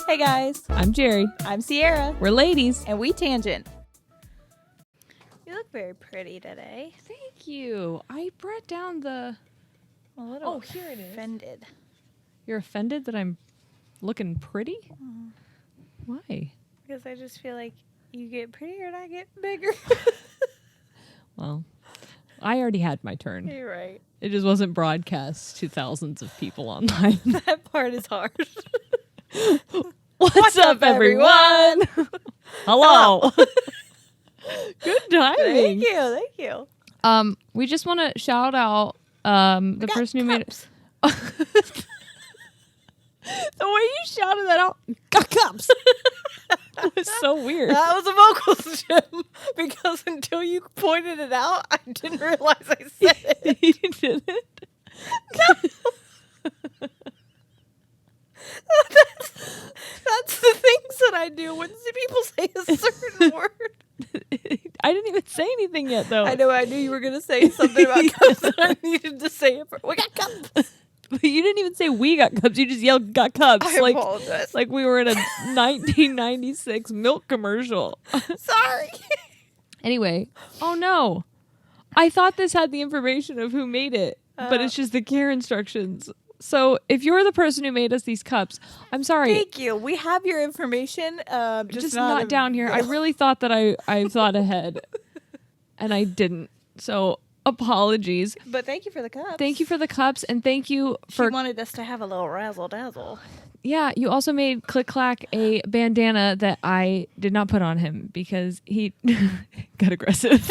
Hey guys, I'm Jerry. I'm Sierra, We're ladies. and we tangent. You look very pretty today. Thank you. I brought down the... A little here it is. offended. You're offended that I'm looking pretty? Why? Because I just feel like you get prettier and I get bigger. Well, I already had my turn. You're right. It just wasn't broadcast to thousands of people online. That part is hard. What's up, everyone? Hello. Good timing. Thank you. We just want to shout out the person who made it. The way you shouted that out, got cups. That was so weird. That was a vocal Jim, because until you pointed it out, I didn't realize I said it. You didn't? No. That's the things that I do when people say a certain word. I didn't even say anything yet, though. I knew you were going to say something about cups, and I needed to say it. We got cups. But you didn't even say we got cups. You just yelled got cups. I apologize. Like we were in a 1996 milk commercial. Sorry. Anyway. Oh, no. I thought this had the information of who made it, but it's just the care instructions. So if you're the person who made us these cups, I'm sorry. Thank you. We have your information. Just not down here. I really thought that I thought ahead, and I didn't. So apologies. But thank you for the cups. Thank you for the cups, and thank you for... She wanted us to have a little razzle-dazzle. Yeah, you also made Click Clack a bandana that I did not put on him because he got aggressive.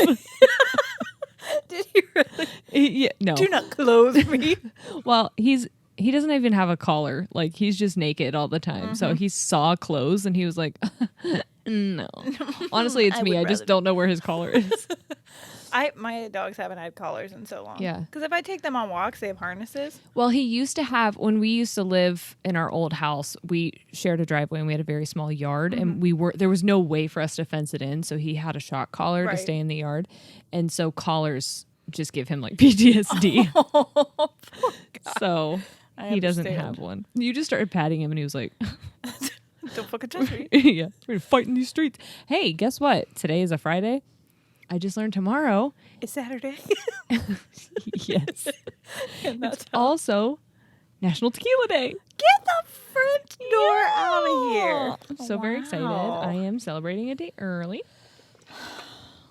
Did you really? Yeah, no. Do not clothe me. Well, he doesn't even have a collar. Like, he's just naked all the time. Mm-hmm. So he saw clothes and he was like, no. Honestly, it's me. I just don't know where his collar is. My dogs haven't had collars in so long. Yeah. Because if I take them on walks, they have harnesses. Well, he used to have, when we used to live in our old house, we shared a driveway and we had a very small yard, and there was no way for us to fence it in. So he had a shock collar to stay in the yard. And so collars just give him like PTSD. Oh, poor guy. So he doesn't have one. You just started patting him and he was like, don't fucking touch me. Yeah, we're gonna fight in these streets. Hey, guess what? Today is a Friday. I just learned tomorrow. It's Saturday. Yes. It's also National Tequila Day. Get the front door out of here. I'm so very excited. I am celebrating a day early.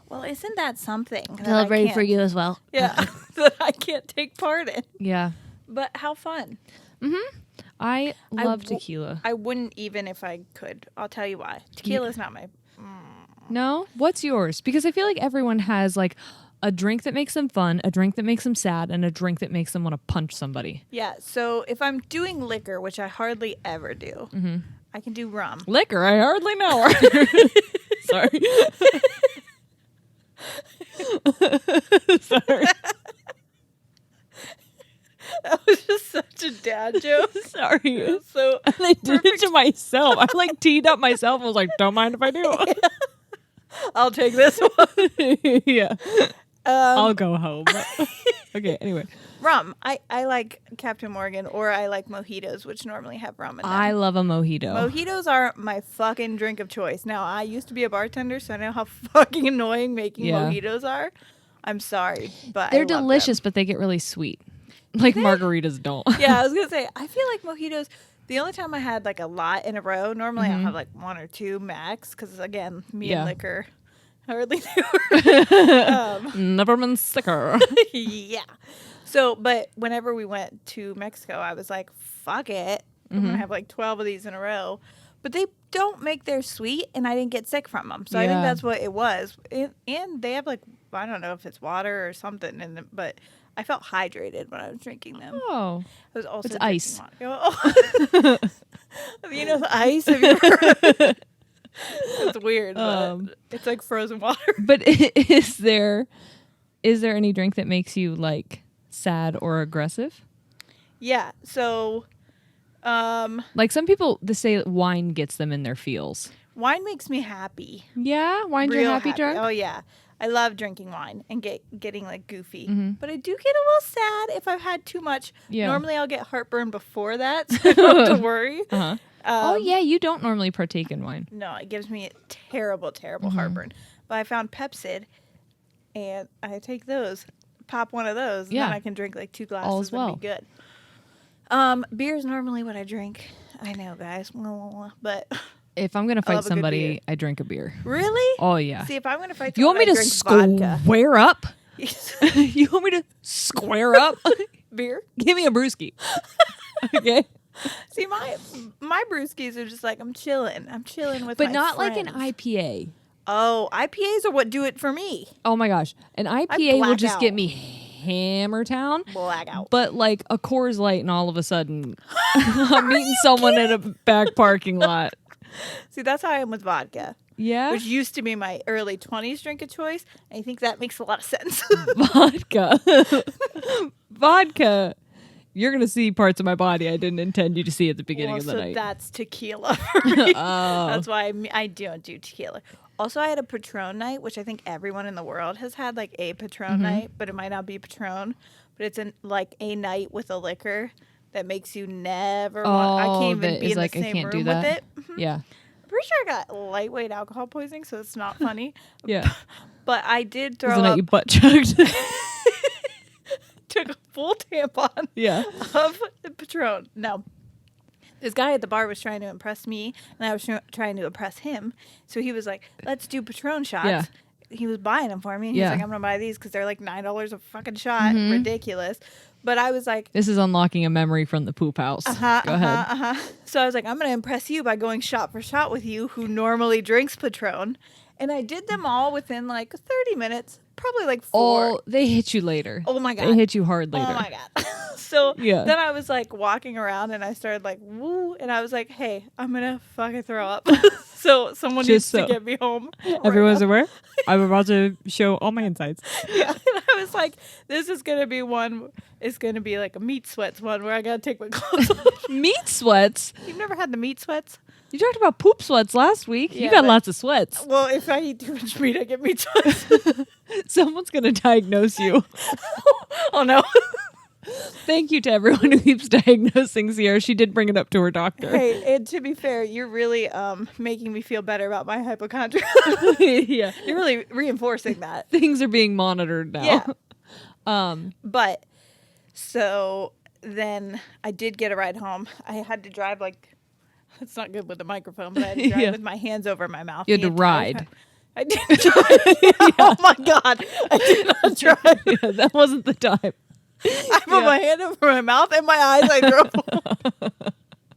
Well, isn't that something? Celebrating for you as well. Yeah, that I can't take part in. Yeah. But how fun. Mm-hmm. I love tequila. I wouldn't even if I could. I'll tell you why. Tequila is not my... No? What's yours? Because I feel like everyone has like a drink that makes them fun, a drink that makes them sad, and a drink that makes them want to punch somebody. Yeah, so if I'm doing liquor, which I hardly ever do, I can do rum. Liquor? I hardly know her. Sorry. Sorry. That was just such a dad joke. Sorry. So I did it to myself. I like teed up myself and was like, don't mind if I do. Yeah. I'll take this one. Yeah. I'll go home. Okay, anyway. Rum. I like Captain Morgan, or I like mojitos, which normally have rum in them. I love a mojito. Mojitos are my fucking drink of choice. Now, I used to be a bartender, so I know how fucking annoying making mojitos are. I'm sorry, but they're delicious, but they get really sweet. Like margaritas don't. Yeah, I was going to say, I feel like mojitos, the only time I had like a lot in a row, normally I'll have like one or two max, because again, me and liquor hardly do. Never been sicker. Yeah. So, but whenever we went to Mexico, I was like, fuck it. I'm going to have like 12 of these in a row. But they don't make theirs sweet, and I didn't get sick from them. So I think that's what it was. And they have like, I don't know if it's water or something in them, but I felt hydrated when I was drinking them. Oh. I was also it's ice. Oh. You know the ice? Have you ever... It's weird, but it's like frozen water. But is there any drink that makes you like sad or aggressive? Yeah. So, like some people, they say wine gets them in their feels. Wine makes me happy. Yeah, wine's your happy drunk. Oh yeah, I love drinking wine and getting like goofy. But I do get a little sad if I've had too much. Yeah. Normally I'll get heartburn before that, so I don't have to worry. Oh yeah, you don't normally partake in wine. No, it gives me terrible heartburn. But I found Pepsid, and I take those, pop one of those, and then I can drink like 2 glasses all as well. and be good. Beer is normally what I drink. I know, guys, but if I'm gonna fight somebody, I drink a beer. Really? Oh yeah. See, if I'm gonna fight, you want me to square up? You want me to square up? Beer? Give me a brewski. Okay. See, my brewskis are just like I'm chilling with, but my not friends. like an IPA. Oh, IPAs are what do it for me. Oh my gosh, an IPA will just get me hammer town. Blackout. But like a Coors Light, and all of a sudden, I'm meeting someone in a back parking lot. See, that's how I am with vodka. Yeah, which used to be my early 20s drink of choice. I think that makes a lot of sense. Vodka. You're going to see parts of my body I didn't intend you to see at the beginning of the night. That's tequila for me. That's why I don't do tequila. Also, I had a Patron night, which I think everyone in the world has had, like a Patron night, but it might not be Patron. But it's like a night with a liquor that makes you never want. I can't even be in the same room with it. Yeah. I'm pretty sure I got lightweight alcohol poisoning, so it's not funny. Yeah. But I did throw up. The night you butt chugged. Took a full tampon of the Patron. No. This guy at the bar was trying to impress me, and I was trying to impress him. So he was like, let's do Patron shots. Yeah. He was buying them for me. And he was like, I'm going to buy these because they're like $9 a fucking shot. Ridiculous. But I was like... This is unlocking a memory from the poop house. Go ahead. So I was like, I'm going to impress you by going shot for shot with you, who normally drinks Patron. And I did them all within like 30 minutes. Probably like 4. Oh, they hit you later. Oh my God. They hit you hard later. Oh my God. So then I was like walking around and I started like, woo. And I was like, hey, I'm going to fucking throw up. So someone needs to get me home. Everyone's aware? I'm about to show all my insides. Yeah. And I was like, this is going to be one. It's going to be like a meat sweats one where I got to take my clothes off. Meat sweats? You've never had the meat sweats? You talked about poop sweats last week. Yeah, you got lots of sweats. Well, if I eat too much meat, I get meat sweats. Someone's going to diagnose you. Oh, no. Thank you to everyone who keeps diagnosing Sierra. She did bring it up to her doctor. Hey, and to be fair, you're really making me feel better about my hypochondria. Yeah. You're really reinforcing that. Things are being monitored now. Yeah. But, so then I did get a ride home. I had to drive like... It's not good with the microphone, but I had to drive with my hands over my mouth. You had to ride. I didn't drive. Oh my God. I did not drive. Yeah, that wasn't the time. I put my hand over my mouth and my eyes. I drove.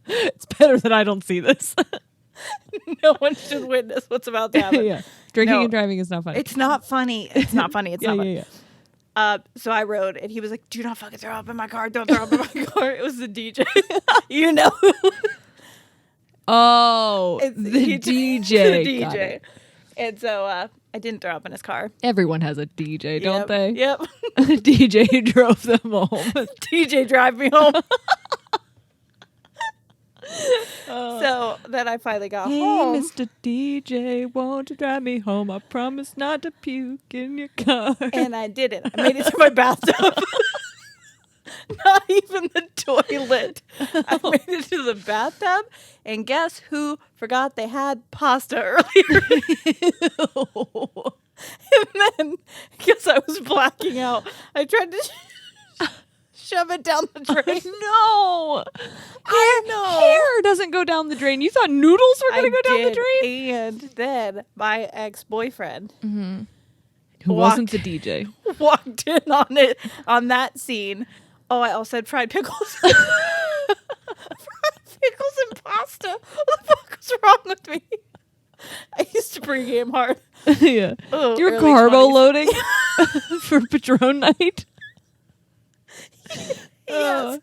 It's better that I don't see this. No one should witness what's about to happen. Yeah. Drinking and driving is not funny. It's not funny. It's not funny. It's not funny. So I rode, and he was like, do not fucking throw up in my car. Don't throw up in my car. It was the DJ. You know. Oh, the DJ. The DJ. And so I didn't throw up in his car. Everyone has a DJ, don't they? Yep. DJ drove them home. DJ drive me home. So then I finally got home. Hey, Mr. DJ, won't you drive me home? I promise not to puke in your car. And I didn't. I made it to my bathtub. Not even the toilet. I made it to the bathtub, and guess who forgot they had pasta earlier? And then, because I was blacking out, I tried to shove it down the drain. No! I know. Hair doesn't go down the drain. You thought noodles were going to go down the drain? And then my ex-boyfriend, who wasn't the DJ, walked in on that scene. Oh, I also had fried pickles. Fried pickles and pasta. What the fuck was wrong with me? I used to pregame hard. Yeah. Oh, you were carbo 20s. Loading for Patron night? Yes.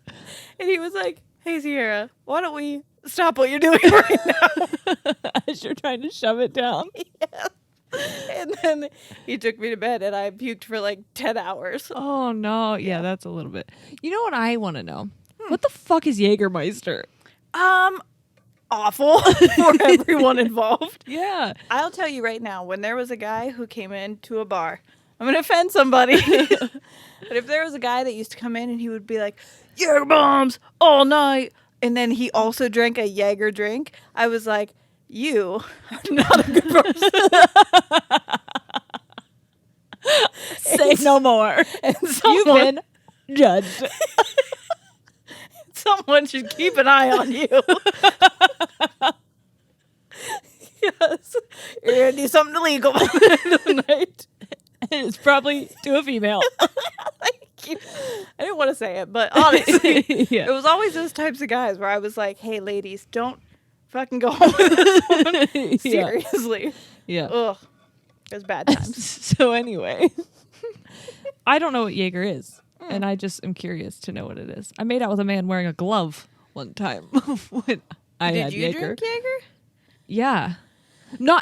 And he was like, hey, Sierra, why don't we stop what you're doing right now? As you're trying to shove it down. Yes. And then he took me to bed, and I puked for like 10 hours. Oh, no. Yeah, that's a little bit. You know what I want to know? What the fuck is Jägermeister? Awful for everyone involved. Yeah. I'll tell you right now, when there was a guy who came into a bar, I'm going to offend somebody. But if there was a guy that used to come in and he would be like, Jäger bombs all night, and then he also drank a Jaeger drink, I was like, you are not a good person. Say no more. And You've been judged. someone should keep an eye on you. Yes. You're going to do something illegal by the end of the night. And it's probably to a female. I didn't want to say it, but honestly, Yeah. it was always those types of guys where I was like, hey, ladies, don't fucking go home with this one. Seriously. Yeah. Ugh. It was bad times. So anyway, I don't know what Jaeger is. And I just am curious to know what it is. I made out with a man wearing a glove one time when I had Jaeger. Did you drink Jaeger? Yeah.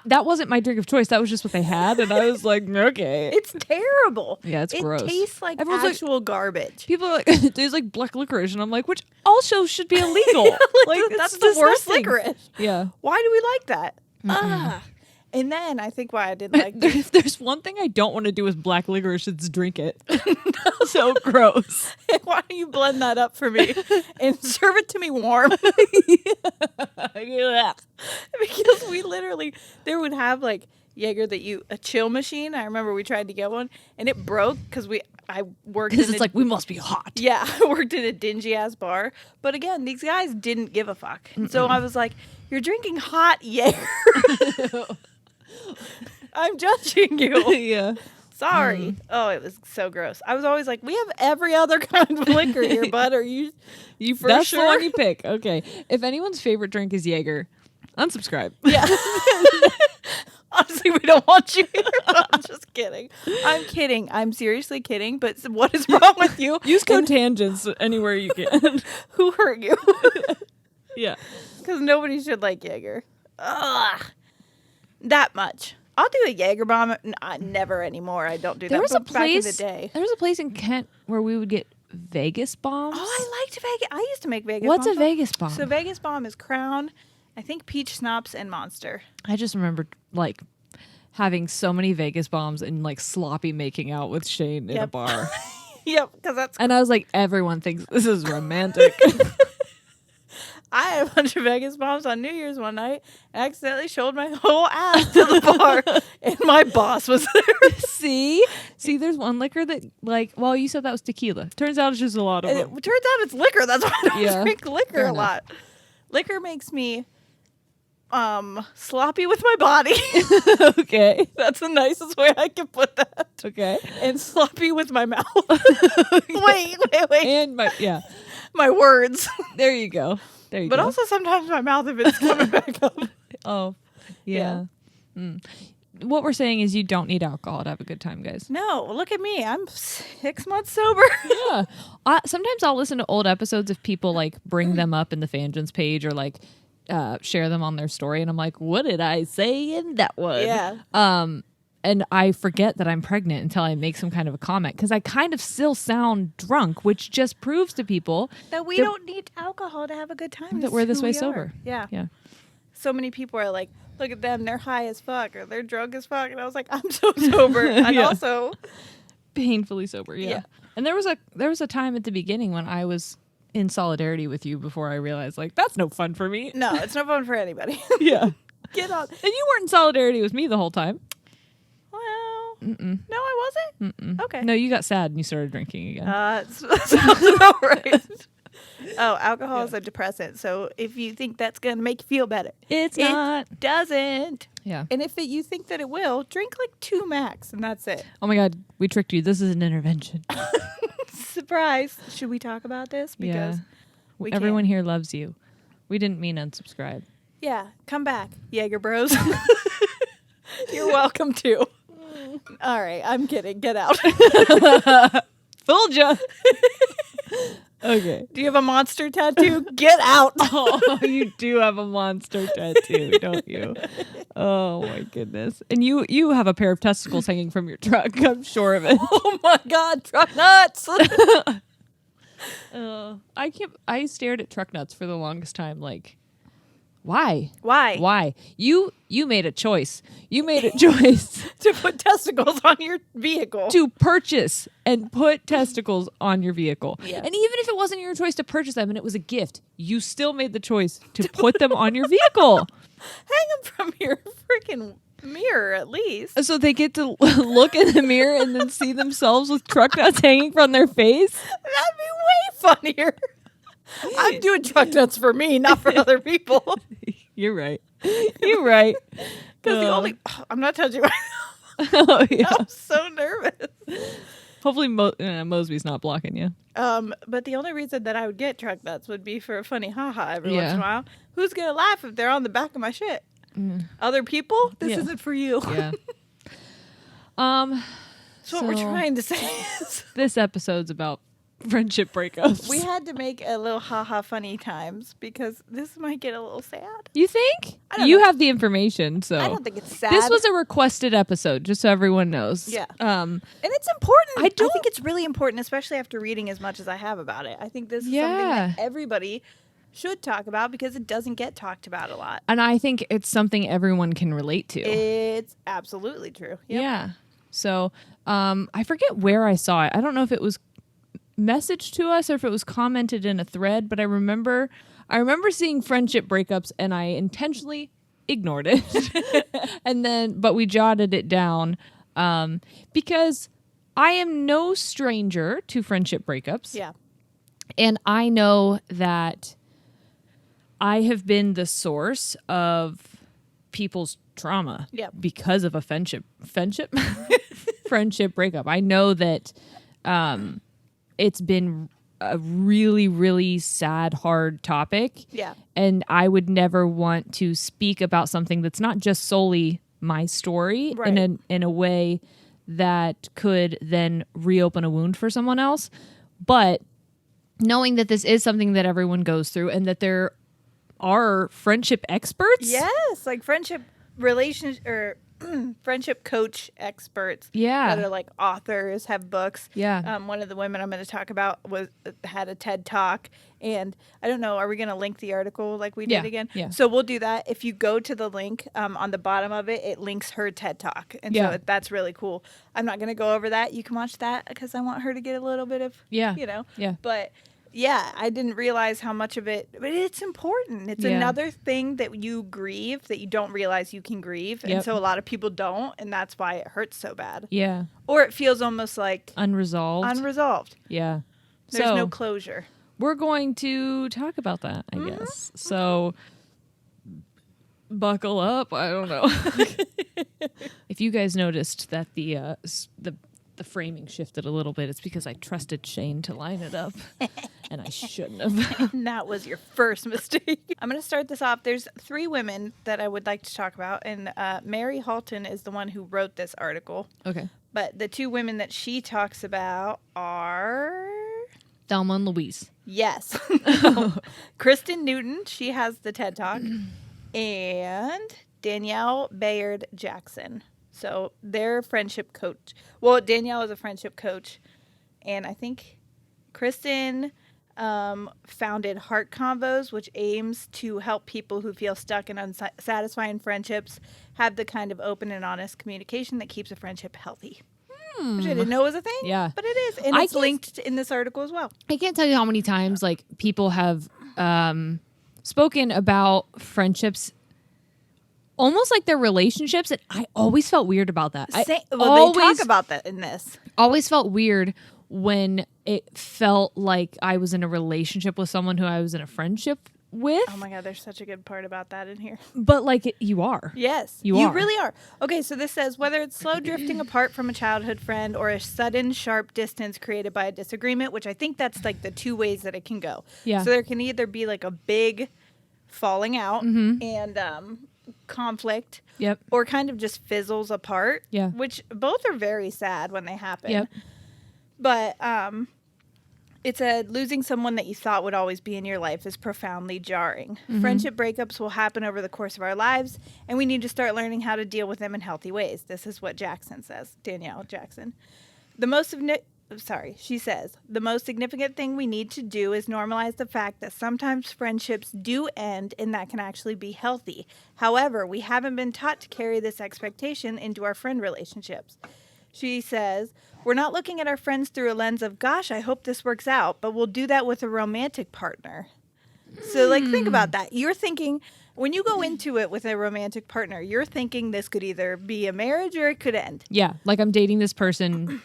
That wasn't my drink of choice. That was just what they had. And I was like, okay. It's terrible. Yeah, it's gross. It tastes like Everyone's actual garbage. People are like, it tastes like black licorice. And I'm like, which also should be illegal. That's the worst disgusting. licorice. Yeah. Why do we like that? And then I think why I didn't like it. If there's one thing I don't want to do with black licorice, it's drink it. So gross. Why don't you blend that up for me and serve it to me warm? Yeah. Because we literally, there would have like Jaeger a chill machine. I remember we tried to get one and it broke because I worked Because it's like, we must be hot. Yeah, I worked in a dingy ass bar. But again, these guys didn't give a fuck. And so I was like, you're drinking hot Jaeger. I'm judging you. Yeah. Sorry. Oh, it was so gross. I was always like, we have every other kind of liquor here, bud. Are you for That's sure? the one you pick. Okay. If anyone's favorite drink is Jaeger, unsubscribe. Yeah. Honestly, we don't want you here. I'm just kidding. I'm kidding. I'm seriously kidding. But what is wrong with you? Use code tangents anywhere you can. Who hurt you? Yeah. Because nobody should like Jaeger. Ugh. That much. I'll do a Jaeger bomb. Never anymore. I don't do that. There was a But back in the place. day. There was a place in Kent where we would get Vegas bombs. Oh, I liked Vegas. I used to make Vegas. What's bombs. a Vegas bomb? So Vegas bomb is Crown, I think Peach Schnapps and Monster. I just remember like having so many Vegas bombs and like sloppy making out with Shane in a bar. Yep, because that's. And I was like, everyone thinks this is romantic. I had a bunch of Vegas bombs on New Year's one night and accidentally showed my whole ass to the bar, and my boss was there. See, there's one liquor that like. Well, you said that was tequila. Turns out it's just a lot of And them. it turns out it's liquor. That's why I don't Yeah, drink liquor fair a enough. lot. Liquor makes me sloppy with my body. Okay. That's the nicest way I can put that. Okay. And sloppy with my mouth. Wait. And My words. there you go. There you But go. also sometimes my mouth if it's coming back up. Oh, yeah. What we're saying is you don't need alcohol to have a good time, guys. No, look at me. I'm 6 months sober. Yeah. Sometimes I'll listen to old episodes if people like bring them up in the Fangens page or like share them on their story, and I'm like, what did I say in that one? Yeah. And I forget that I'm pregnant until I make some kind of a comment because I kind of still sound drunk, which just proves to people That we don't need alcohol to have a good time. that we're this way sober. Yeah. Yeah. So many people are like, look at them, they're high as fuck or they're drunk as fuck. And I was like, I'm so sober. And Yeah. also Painfully sober. Yeah. And there was a time at the beginning when I was in solidarity with you before I realized like that's no fun for me. no, it's no fun for anybody. Yeah. Get on. And you weren't in solidarity with me the whole time. Well, no, I wasn't. Okay. No, you got sad and you started drinking again. That sounds about right. Oh, alcohol is a depressant. So if you think that's going to make you feel better, It's it not. doesn't. Yeah. And if you think that it will, drink like 2 max and that's it. Oh my God, we tricked you. This is an intervention. Surprise. Should we talk about this? Because we everyone can. here loves you. We didn't mean unsubscribe. Yeah, come back, Jaeger Bros. You're welcome to. All right, I'm kidding. Get out. Fooled ya. Okay. Do you have a monster tattoo? Get out. Oh, you do have a monster tattoo, don't you? Oh my goodness. And you have a pair of testicles hanging from your truck. I'm sure of it. Oh my God, truck nuts. I stared at truck nuts for the longest time. Like, Why? Why? Why? You made a choice. You made a choice To put testicles on your vehicle. to purchase and put testicles on your vehicle. Yeah. And even if it wasn't your choice to purchase them and it was a gift, you still made the choice to put them on your vehicle. Hang them from your freaking mirror, at least. So they get to look in the mirror and then see themselves with truck nuts hanging from their face. That'd be way funnier. I'm doing truck nuts for me, not for other people. You're right. You're right. Because I'm not touching my Oh, yeah. I'm so nervous. Hopefully Mosby's not blocking you. But the only reason that I would get truck nuts would be for a funny haha every once in a while. Who's gonna laugh if they're on the back of my shit? Other people? This isn't for you. Yeah. So what we're trying to say is this episode's about friendship breakups. we had to make a little haha funny times because this might get a little sad. You think? I don't You know. have the information, so I don't think it's sad. this was a requested episode, just so everyone knows. Yeah. Um, and it's important. I don't- think it's really important, especially after reading as much as I have about it. I think this is something Yeah. that everybody should talk about because it doesn't get talked about a lot. and I think it's something everyone can relate to. It's absolutely true. Yep. Yeah. So I forget where I saw it. I don't know if it was messaged to us or if it was commented in a thread, but I remember seeing friendship breakups and I intentionally ignored it. But we jotted it down because I am no stranger to friendship breakups. Yeah. And I know that I have been the source of people's trauma because of a friendship breakup. I know that it's been a really, really sad, hard topic. Yeah. And I would never want to speak about something that's not just solely my story in a way that could then reopen a wound for someone else. But knowing that this is something that everyone goes through and that there are friendship experts. Yes, like friendship friendship coach experts. Yeah. That are like authors, have books. Yeah. One of the women I'm going to talk about had a TED Talk. And I don't know, are we going to link the article like we did again? Yeah. So we'll do that. If you go to the link on the bottom of it, it links her TED Talk. And so that's really cool. I'm not going to go over that. You can watch that because I want her to get a little bit of, Yeah. But yeah, I didn't realize how much of it, but it's important. It's another thing that you grieve that you don't realize you can grieve. And so a lot of people don't. And that's why it hurts so bad. Yeah. Or it feels almost like unresolved. Yeah. There's no closure. We're going to talk about that, I guess. So buckle up. I don't know. If you guys noticed that the framing shifted a little bit, it's because I trusted Shane to line it up and I shouldn't have. And that was your first mistake. I'm going to start this off. There's 3 women that I would like to talk about. And Mary Halton is the one who wrote this article. Okay. But the 2 women that she talks about are... Thelma and Louise. Yes. Kristen Newton, she has the TED Talk. And Danielle Bayard Jackson. So they're friendship coach. Well, Danielle is a friendship coach. And I think Kristen founded Heart Convos, which aims to help people who feel stuck in unsatisfying friendships have the kind of open and honest communication that keeps a friendship healthy. Which I didn't know was a thing. Yeah. But it is. And it's linked in this article as well. I can't tell you how many times like people have spoken about friendships almost like their relationships, and I always felt weird about that. They talk about that in this. Always felt weird when it felt like I was in a relationship with someone who I was in a friendship with. Oh my God, there's such a good part about that in here. But like you are. Yes, you really are. Okay, so this says whether it's slow drifting apart from a childhood friend or a sudden sharp distance created by a disagreement, which I think that's like the 2 ways that it can go. Yeah. So there can either be like a big falling out and conflict. Yep. Or kind of just fizzles apart. Yeah. Which both are very sad when they happen. Yep. But it said losing someone that you thought would always be in your life is profoundly jarring. Friendship breakups will happen over the course of our lives, and we need to start learning how to deal with them in healthy ways. This is what Jackson says, Danielle Jackson. The most She says, the most significant thing we need to do is normalize the fact that sometimes friendships do end and that can actually be healthy. However, we haven't been taught to carry this expectation into our friend relationships. She says, we're not looking at our friends through a lens of, gosh, I hope this works out, but we'll do that with a romantic partner. So, like, think about that. You're thinking, when you go into it with a romantic partner, you're thinking this could either be a marriage or it could end. Yeah, like I'm dating this person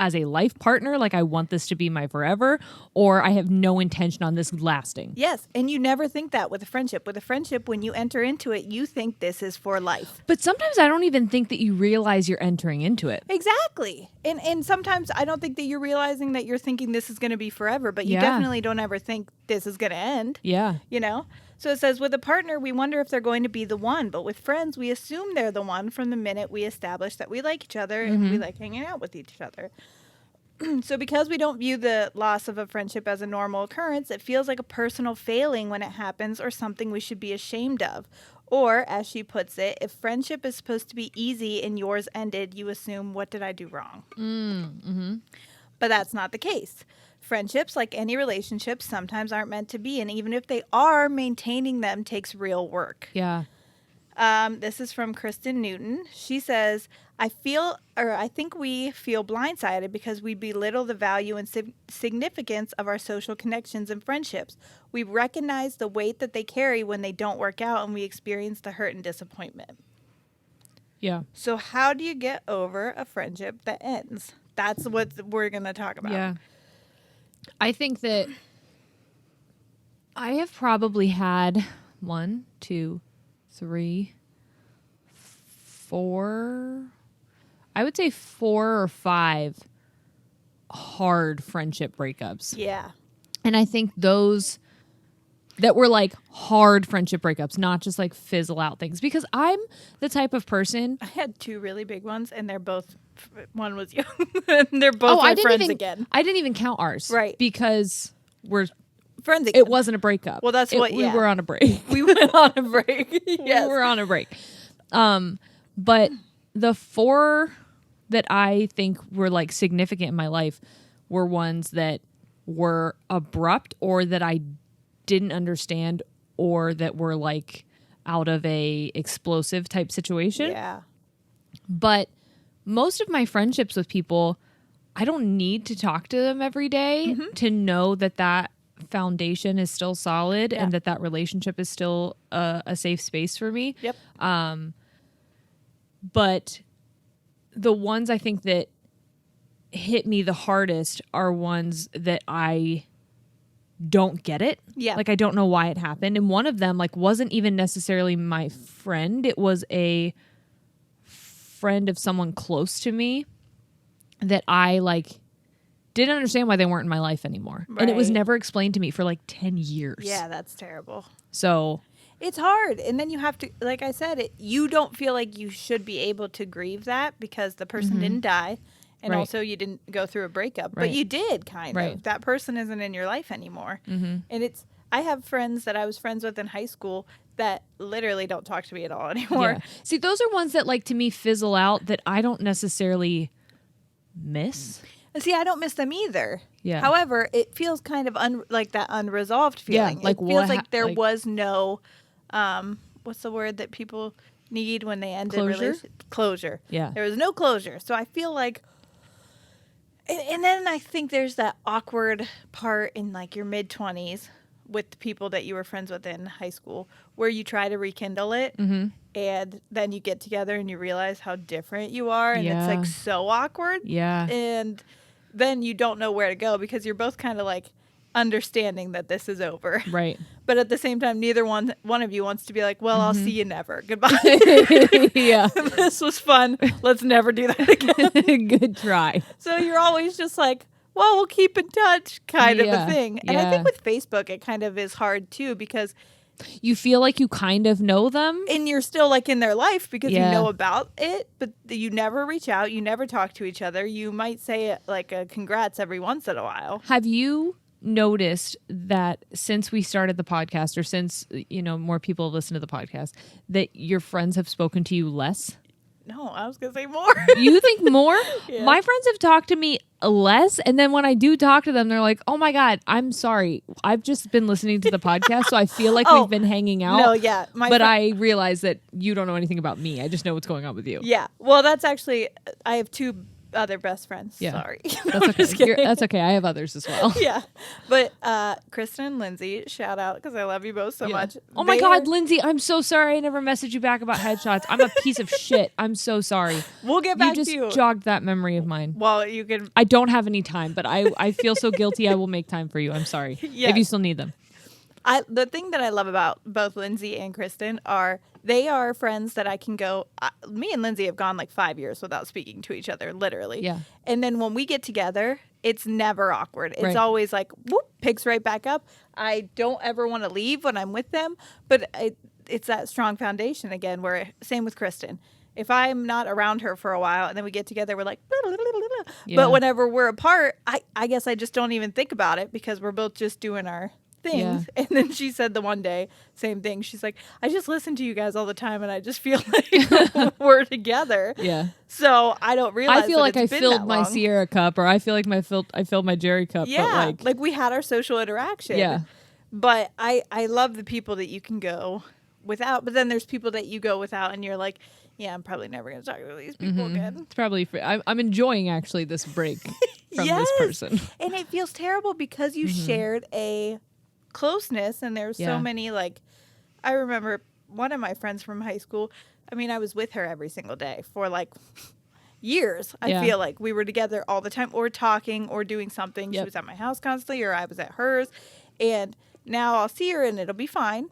as a life partner, like I want this to be my forever, or I have no intention on this lasting. Yes, and you never think that with a friendship. With a friendship, when you enter into it, you think this is for life. But sometimes I don't even think that you realize you're entering into it. Exactly. And sometimes I don't think that you're realizing that you're thinking this is going to be forever, but you definitely don't ever think this is going to end. Yeah. You know? So it says, with a partner, we wonder if they're going to be the one, but with friends, we assume they're the one from the minute we establish that we like each other and we like hanging out with each other. So because we don't view the loss of a friendship as a normal occurrence, it feels like a personal failing when it happens or something we should be ashamed of. Or, as she puts it, if friendship is supposed to be easy and yours ended, you assume, what did I do wrong? Mm-hmm. But that's not the case. Friendships, like any relationships, sometimes aren't meant to be. And even if they are, maintaining them takes real work. Yeah. This is from Kristen Newton. She says, I think we feel blindsided because we belittle the value and significance of our social connections and friendships. We recognize the weight that they carry when they don't work out, and we experience the hurt and disappointment. Yeah. So how do you get over a friendship that ends? That's what we're going to talk about. Yeah. I think that I have probably had 1, 2, 3, 4, I would say 4 or 5 hard friendship breakups. Yeah. And I think those that were like hard friendship breakups, not just like fizzle out things, because I'm the type of person. I had 2 really big ones, and they're both, one was young, and they're both my friends again. I didn't even count ours. Right. Because we're friends again. It wasn't a breakup. Well, that's we were on a break. We went on a break. Yes. We were on a break. But the 4 that I think were like significant in my life were ones that were abrupt or that I didn't understand or that were like out of a explosive type situation. Yeah. But most of my friendships with people, I don't need to talk to them every day to know that that foundation is still solid and that relationship is still a safe space for me. Yep. But the ones I think that hit me the hardest are ones that I don't get it. Yeah. Like I don't know why it happened. And one of them like wasn't even necessarily my friend. It was a friend of someone close to me that I like didn't understand why they weren't in my life anymore. Right. And it was never explained to me for like 10 years. Yeah, that's terrible. So it's hard. And then you have to, like I said, you don't feel like you should be able to grieve that because the person didn't die. And also you didn't go through a breakup, but you did kind of. That person isn't in your life anymore. And I have friends that I was friends with in high school that literally don't talk to me at all anymore. Yeah. See, those are ones that like to me fizzle out that I don't necessarily miss. See, I don't miss them either. Yeah. However, it feels kind of like that unresolved feeling. Yeah, like it feels like there was no, what's the word that people need when they end a relationship? Closure. Yeah. There was no closure. So I feel like, and then I think there's that awkward part in like your mid-20s with the people that you were friends with in high school where you try to rekindle it and then you get together and you realize how different you are and it's like so awkward. Yeah. And then you don't know where to go because you're both kind of like understanding that this is over. Right. But at the same time, neither one of you wants to be like, well, I'll see you never. Goodbye. Yeah. This was fun. Let's never do that again. Good try. So you're always just like, well, we'll keep in touch kind of a thing. And I think with Facebook, it kind of is hard too because you feel like you kind of know them. And you're still like in their life because you know about it, but you never reach out. You never talk to each other. You might say like a congrats every once in a while. Have you noticed that since we started the podcast or since, more people have listened to the podcast, that your friends have spoken to you less? No, I was going to say more. You think more? Yeah. My friends have talked to me less. And then when I do talk to them, they're like, oh my God, I'm sorry. I've just been listening to the podcast, so I feel like we've been hanging out. No, yeah. But I realize that you don't know anything about me. I just know what's going on with you. Yeah. Well, that's actually, I have 2 other best friends. Yeah. Sorry. That's okay. That's okay. I have others as well. Yeah. But Kristen and Lindsay, shout out because I love you both so much. Oh my God, Lindsay, I'm so sorry I never messaged you back about headshots. I'm a piece of shit. I'm so sorry. We'll get back to you. You just jogged that memory of mine. Well, you can. I don't have any time, but I feel so guilty. I will make time for you. I'm sorry. Yes. If you still need them. The thing that I love about both Lindsay and Kristen are they are friends that I can go. Me and Lindsay have gone like 5 years without speaking to each other, literally. Yeah. And then when we get together, it's never awkward. It's always like, whoop, picks right back up. I don't ever want to leave when I'm with them, but it's that strong foundation again. Where same with Kristen. If I'm not around her for a while and then we get together, we're like, blah, blah, blah, blah, blah. Yeah. But whenever we're apart, I guess I just don't even think about it because we're both just doing our things. Yeah. And then she said the one day, same thing. She's like, I just listen to you guys all the time and I just feel like we're together. Yeah. So I don't realize I feel like I filled my Sierra cup, or I feel like I filled my Jerry cup. Yeah. But like we had our social interaction. Yeah. But I love the people that you can go without, but then there's people that you go without and you're like, yeah, I'm probably never going to talk to these people again. It's probably I'm enjoying actually this break from this person. And it feels terrible because you shared a closeness and there's so many, like, I remember one of my friends from high school, I mean, I was with her every single day for like years. I feel like we were together all the time or talking or doing something. She was at my house constantly or I was at hers. And now I'll see her and it'll be fine.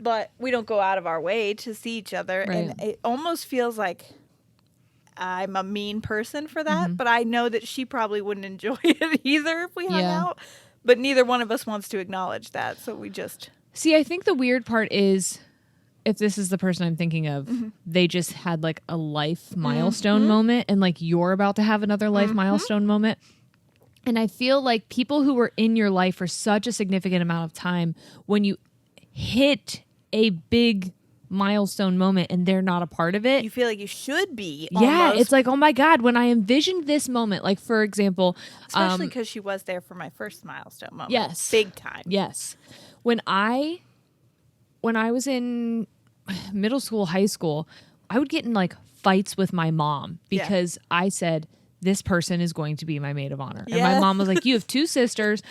But we don't go out of our way to see each other. Right. And it almost feels like I'm a mean person for that. But I know that she probably wouldn't enjoy it either if we hung out. But neither one of us wants to acknowledge that. So we just... See, I think the weird part is, if this is the person I'm thinking of, they just had like a life milestone moment. And like you're about to have another life milestone moment. And I feel like people who were in your life for such a significant amount of time, when you hit a big milestone moment and they're not a part of it, you feel like you should be. Yeah, it's like, oh my God, when I envisioned this moment, like for example, especially because she was there for my first milestone moment. Yes, big time. Yes, when I was in middle school, high school, I would get in like fights with my mom because I said, this person is going to be my maid of honor. And my mom was like, you have 2 sisters.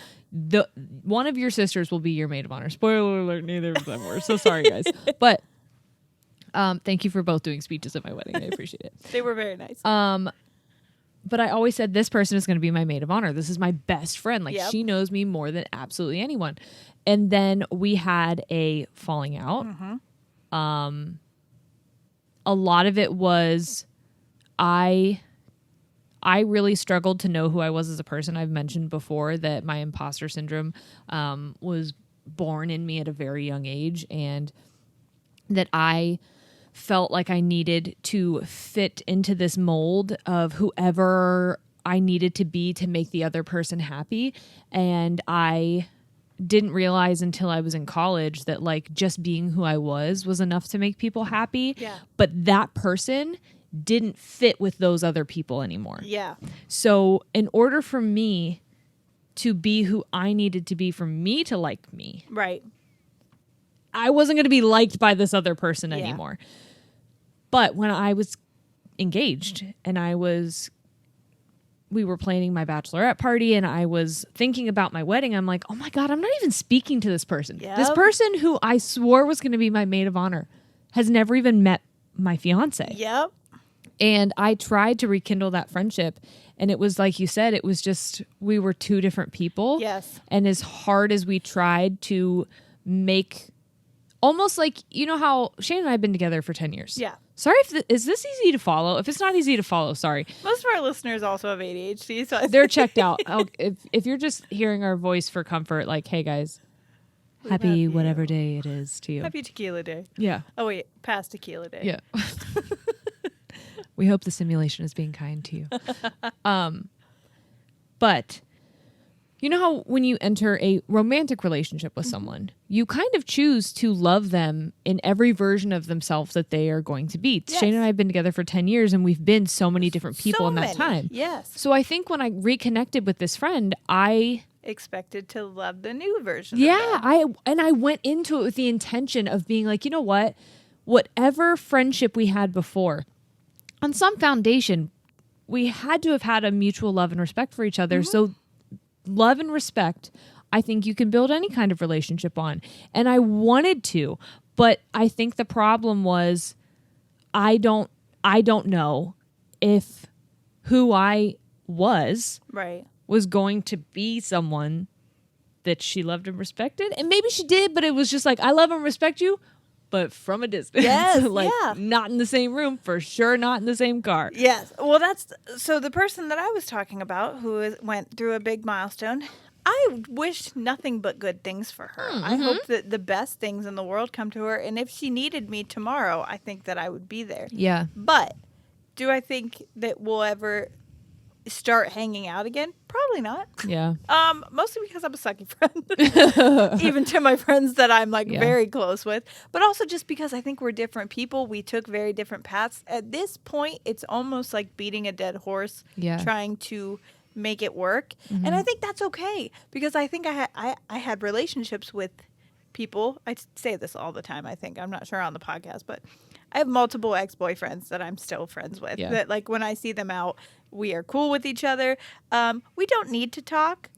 One of your sisters will be your maid of honor. Spoiler alert, neither of them were. So sorry, guys. But thank you for both doing speeches at my wedding. I appreciate it. They were very nice. But I always said, this person is going to be my maid of honor. This is my best friend. Like she knows me more than absolutely anyone. And then we had a falling out. A lot of it was I really struggled to know who I was as a person. I've mentioned before that my imposter syndrome was born in me at a very young age, and that I felt like I needed to fit into this mold of whoever I needed to be to make the other person happy. And I didn't realize until I was in college that like just being who I was enough to make people happy. Yeah. But that person didn't fit with those other people anymore. Yeah. So in order for me to be who I needed to be for me to like me, right, I wasn't going to be liked by this other person anymore. But when I was engaged and we were planning my bachelorette party and I was thinking about my wedding, I'm like, oh my God, I'm not even speaking to this person. Yep. This person who I swore was going to be my maid of honor has never even met my fiance. Yep. And I tried to rekindle that friendship. And it was like you said, it was just, we were 2 different people. Yes. And as hard as we tried to make, almost like, you know how Shane and I have been together for 10 years. Yeah. Sorry, is this easy to follow? If it's not easy to follow, sorry. Most of our listeners also have ADHD. So they're checked out. If you're just hearing our voice for comfort, like, hey guys, happy whatever day it is to you. Happy tequila day. Yeah. Oh wait, past tequila day. Yeah. We hope the simulation is being kind to you. But You know how when you enter a romantic relationship with someone, you kind of choose to love them in every version of themselves that they are going to be. Yes. Shane and I have been together for 10 years and we've been so many different people in that time. Yes. So I think when I reconnected with this friend, I expected to love the new version. Yeah, I went into it with the intention of being like, you know what? Whatever friendship we had before, on some foundation, we had to have had a mutual love and respect for each other. So love and respect, I think you can build any kind of relationship on. And I wanted to, but I think the problem was I don't know if who I was going to be someone that she loved and respected. And maybe she did, but it was just like, I love and respect you, but from a distance. Yes, not in the same room, for sure not in the same car. Yes. Well, so the person that I was talking about who went through a big milestone, I wished nothing but good things for her. I hope that the best things in the world come to her. And if she needed me tomorrow, I think that I would be there. Yeah. But do I think that we'll ever start hanging out again? Probably not. Yeah. Mostly because I'm a sucky friend. Even to my friends that I'm very close with. But also just because I think we're different people. We took very different paths. At this point, it's almost like beating a dead horse, trying to make it work. And I think that's okay. Because I think I had relationships with people. I say this all the time, I think. I'm not sure on the podcast, but I have multiple ex-boyfriends that I'm still friends with. Yeah. That like when I see them out, we are cool with each other. We don't need to talk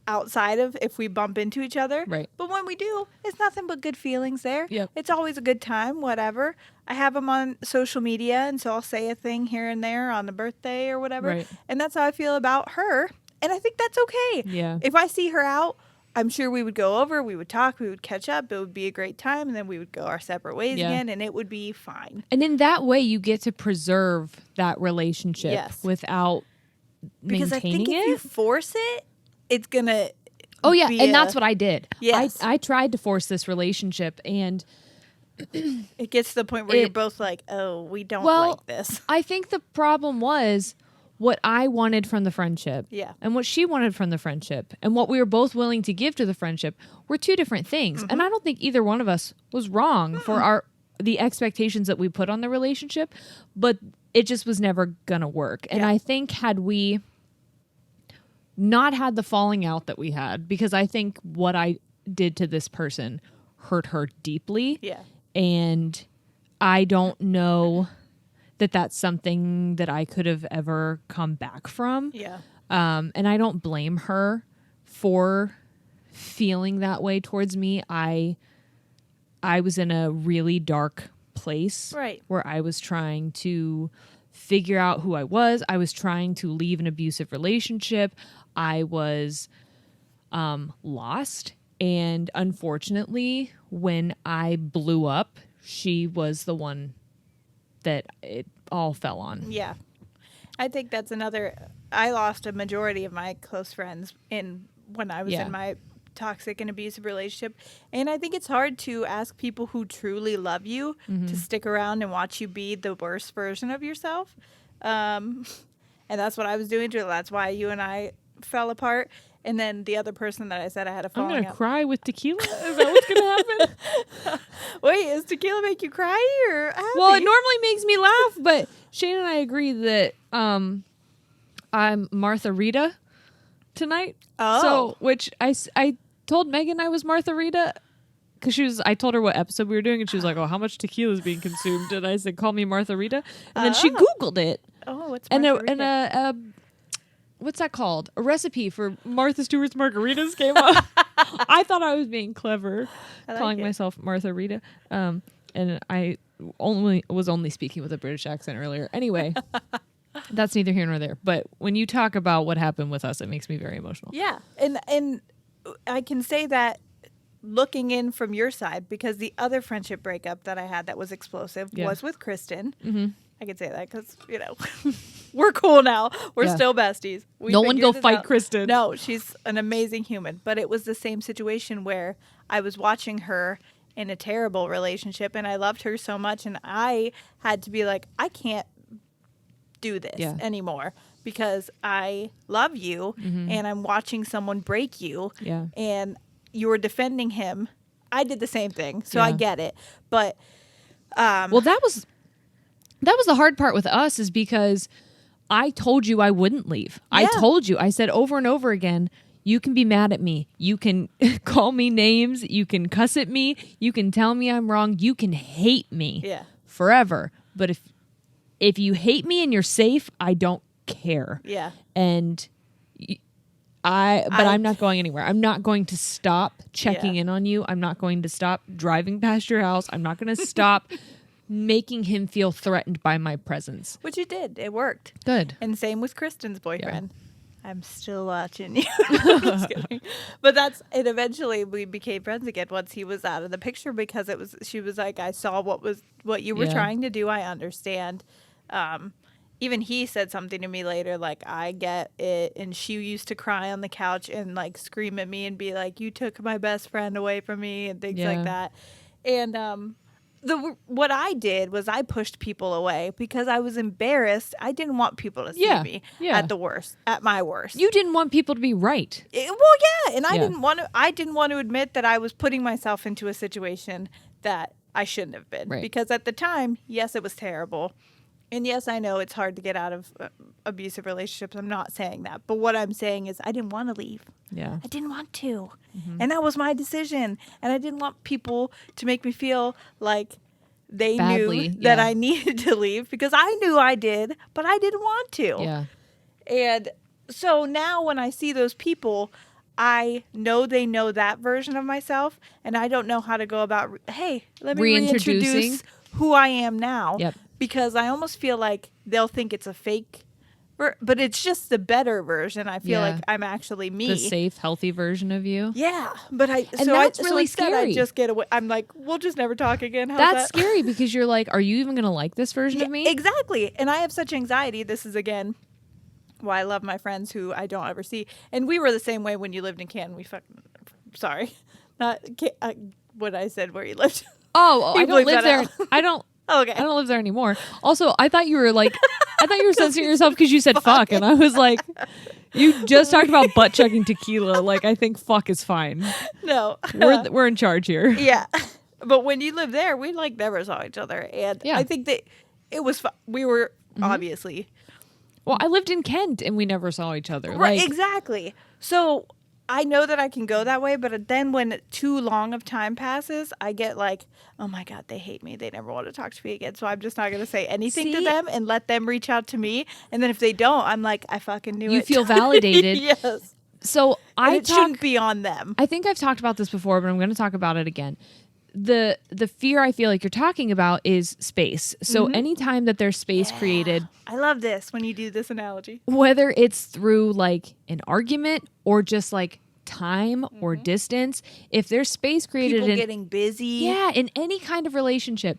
outside of if we bump into each other. Right. But when we do, it's nothing but good feelings there. Yep. It's always a good time, whatever. I have them on social media, and so I'll say a thing here and there on the birthday or whatever. Right. And that's how I feel about her. And I think that's okay. Yeah. If I see her out, I'm sure we would go over, we would talk, we would catch up. It would be a great time, and then we would go our separate ways again, and it would be fine. And in that way, you get to preserve that relationship without because maintaining I think if you force it, it's going to and that's what I did. Yes. I tried to force this relationship, and it gets to the point where you're both like, oh, we don't like this. I think the problem was what I wanted from the friendship and what she wanted from the friendship and what we were both willing to give to the friendship were two different things. And I don't think either one of us was wrong for the expectations that we put on the relationship, but it just was never going to work. And I think had we not had the falling out that we had, because I think what I did to this person hurt her deeply. Yeah. And I don't know that that's something that I could have ever come back from. Yeah. And I don't blame her for feeling that way towards me. I was in a really dark place where I was trying to figure out who I was. I was trying to leave an abusive relationship. I was lost. And unfortunately, when I blew up, she was the one that it all fell on. Yeah. I think that's I lost a majority of my close friends when I was in my toxic and abusive relationship. And I think it's hard to ask people who truly love you to stick around and watch you be the worst version of yourself. And that's what I was doing too. That's why you and I fell apart. And then the other person that I said I had a falling out. I'm going to cry with tequila? Is that what's going to happen? Wait, does tequila make you cry or happy? Well, it normally makes me laugh, but Shane and I agree that I'm Martha Rita tonight. Oh. So, which I told Megan I was Martha Rita because I told her what episode we were doing, and she was like, oh, how much tequila is being consumed? And I said, call me Martha Rita. And then she Googled it. Oh, what's Martha Rita? And what's that called? A recipe for Martha Stewart's margaritas came up. I thought I was being clever, calling myself Martha Rita. And I was only speaking with a British accent earlier. Anyway, that's neither here nor there. But when you talk about what happened with us, it makes me very emotional. Yeah. And I can say that looking in from your side, because the other friendship breakup that I had that was explosive was with Kristen. Mm-hmm. I can say that because, we're cool now. We're still besties. No one go fight Kristen. No, she's an amazing human. But it was the same situation where I was watching her in a terrible relationship and I loved her so much. And I had to be like, I can't do this anymore because I love you and I'm watching someone break you. Yeah. And you were defending him. I did the same thing. So I get it. But well, that was the hard part with us, is because I told you I wouldn't leave. Yeah. I told you. I said over and over again, you can be mad at me. You can call me names. You can cuss at me. You can tell me I'm wrong. You can hate me forever. But if you hate me and you're safe, I don't care. Yeah. And I'm not going anywhere. I'm not going to stop checking in on you. I'm not going to stop driving past your house. I'm not going to stop making him feel threatened by my presence. Which it did. It worked. Good. And same with Kristen's boyfriend. Yeah. I'm still watching you. Just kidding. But eventually we became friends again once he was out of the picture, because she was like, I saw what you were trying to do. I understand. Even he said something to me later, like, I get it. And she used to cry on the couch and like scream at me and be like, you took my best friend away from me and things like that. And what I did was I pushed people away because I was embarrassed. I didn't want people to see me at my worst. You didn't want people to be right. And I didn't want to admit that I was putting myself into a situation that I shouldn't have been. Right. Because at the time, yes, it was terrible. And yes, I know it's hard to get out of abusive relationships. I'm not saying that. But what I'm saying is I didn't want to leave. Yeah. I didn't want to. Mm-hmm. And that was my decision. And I didn't want people to make me feel like they knew that I needed to leave, because I knew I did, but I didn't want to. Yeah. And so now when I see those people, I know they know that version of myself, and I don't know how to go about, hey, let me reintroduce who I am now. Yep. Because I almost feel like they'll think it's a fake, but it's just the better version. I feel like I'm actually me. The safe, healthy version of you. Yeah. But that's really scary. I just get away. I'm like, we'll just never talk again. How's that's scary, because you're like, are you even going to like this version of me? Exactly. And I have such anxiety. This is, again, why I love my friends who I don't ever see. And we were the same way when you lived in Canton. Sorry. Not what I said where you lived. Oh, I don't live there. I don't. Okay. I don't live there anymore. Also, I thought you were censoring yourself because you said fuck. And I was like, you just talked about butt chugging tequila. Like, I think fuck is fine. No. We're in charge here. Yeah. But when you lived there, we like never saw each other. And I think that it was we were obviously. Well, I lived in Kent and we never saw each other. Right, exactly. So I know that I can go that way, but then when too long of time passes, I get like, oh my God, they hate me. They never want to talk to me again. So I'm just not going to say anything to them and let them reach out to me. And then if they don't, I'm like, I fucking knew it. You feel validated. Yes. So it shouldn't be on them. I think I've talked about this before, but I'm going to talk about it again. The fear I feel like you're talking about is space. So anytime that there's space created. I love this when you do this analogy. Whether it's through like an argument or just like time or distance, if there's space created, people getting busy. Yeah, in any kind of relationship,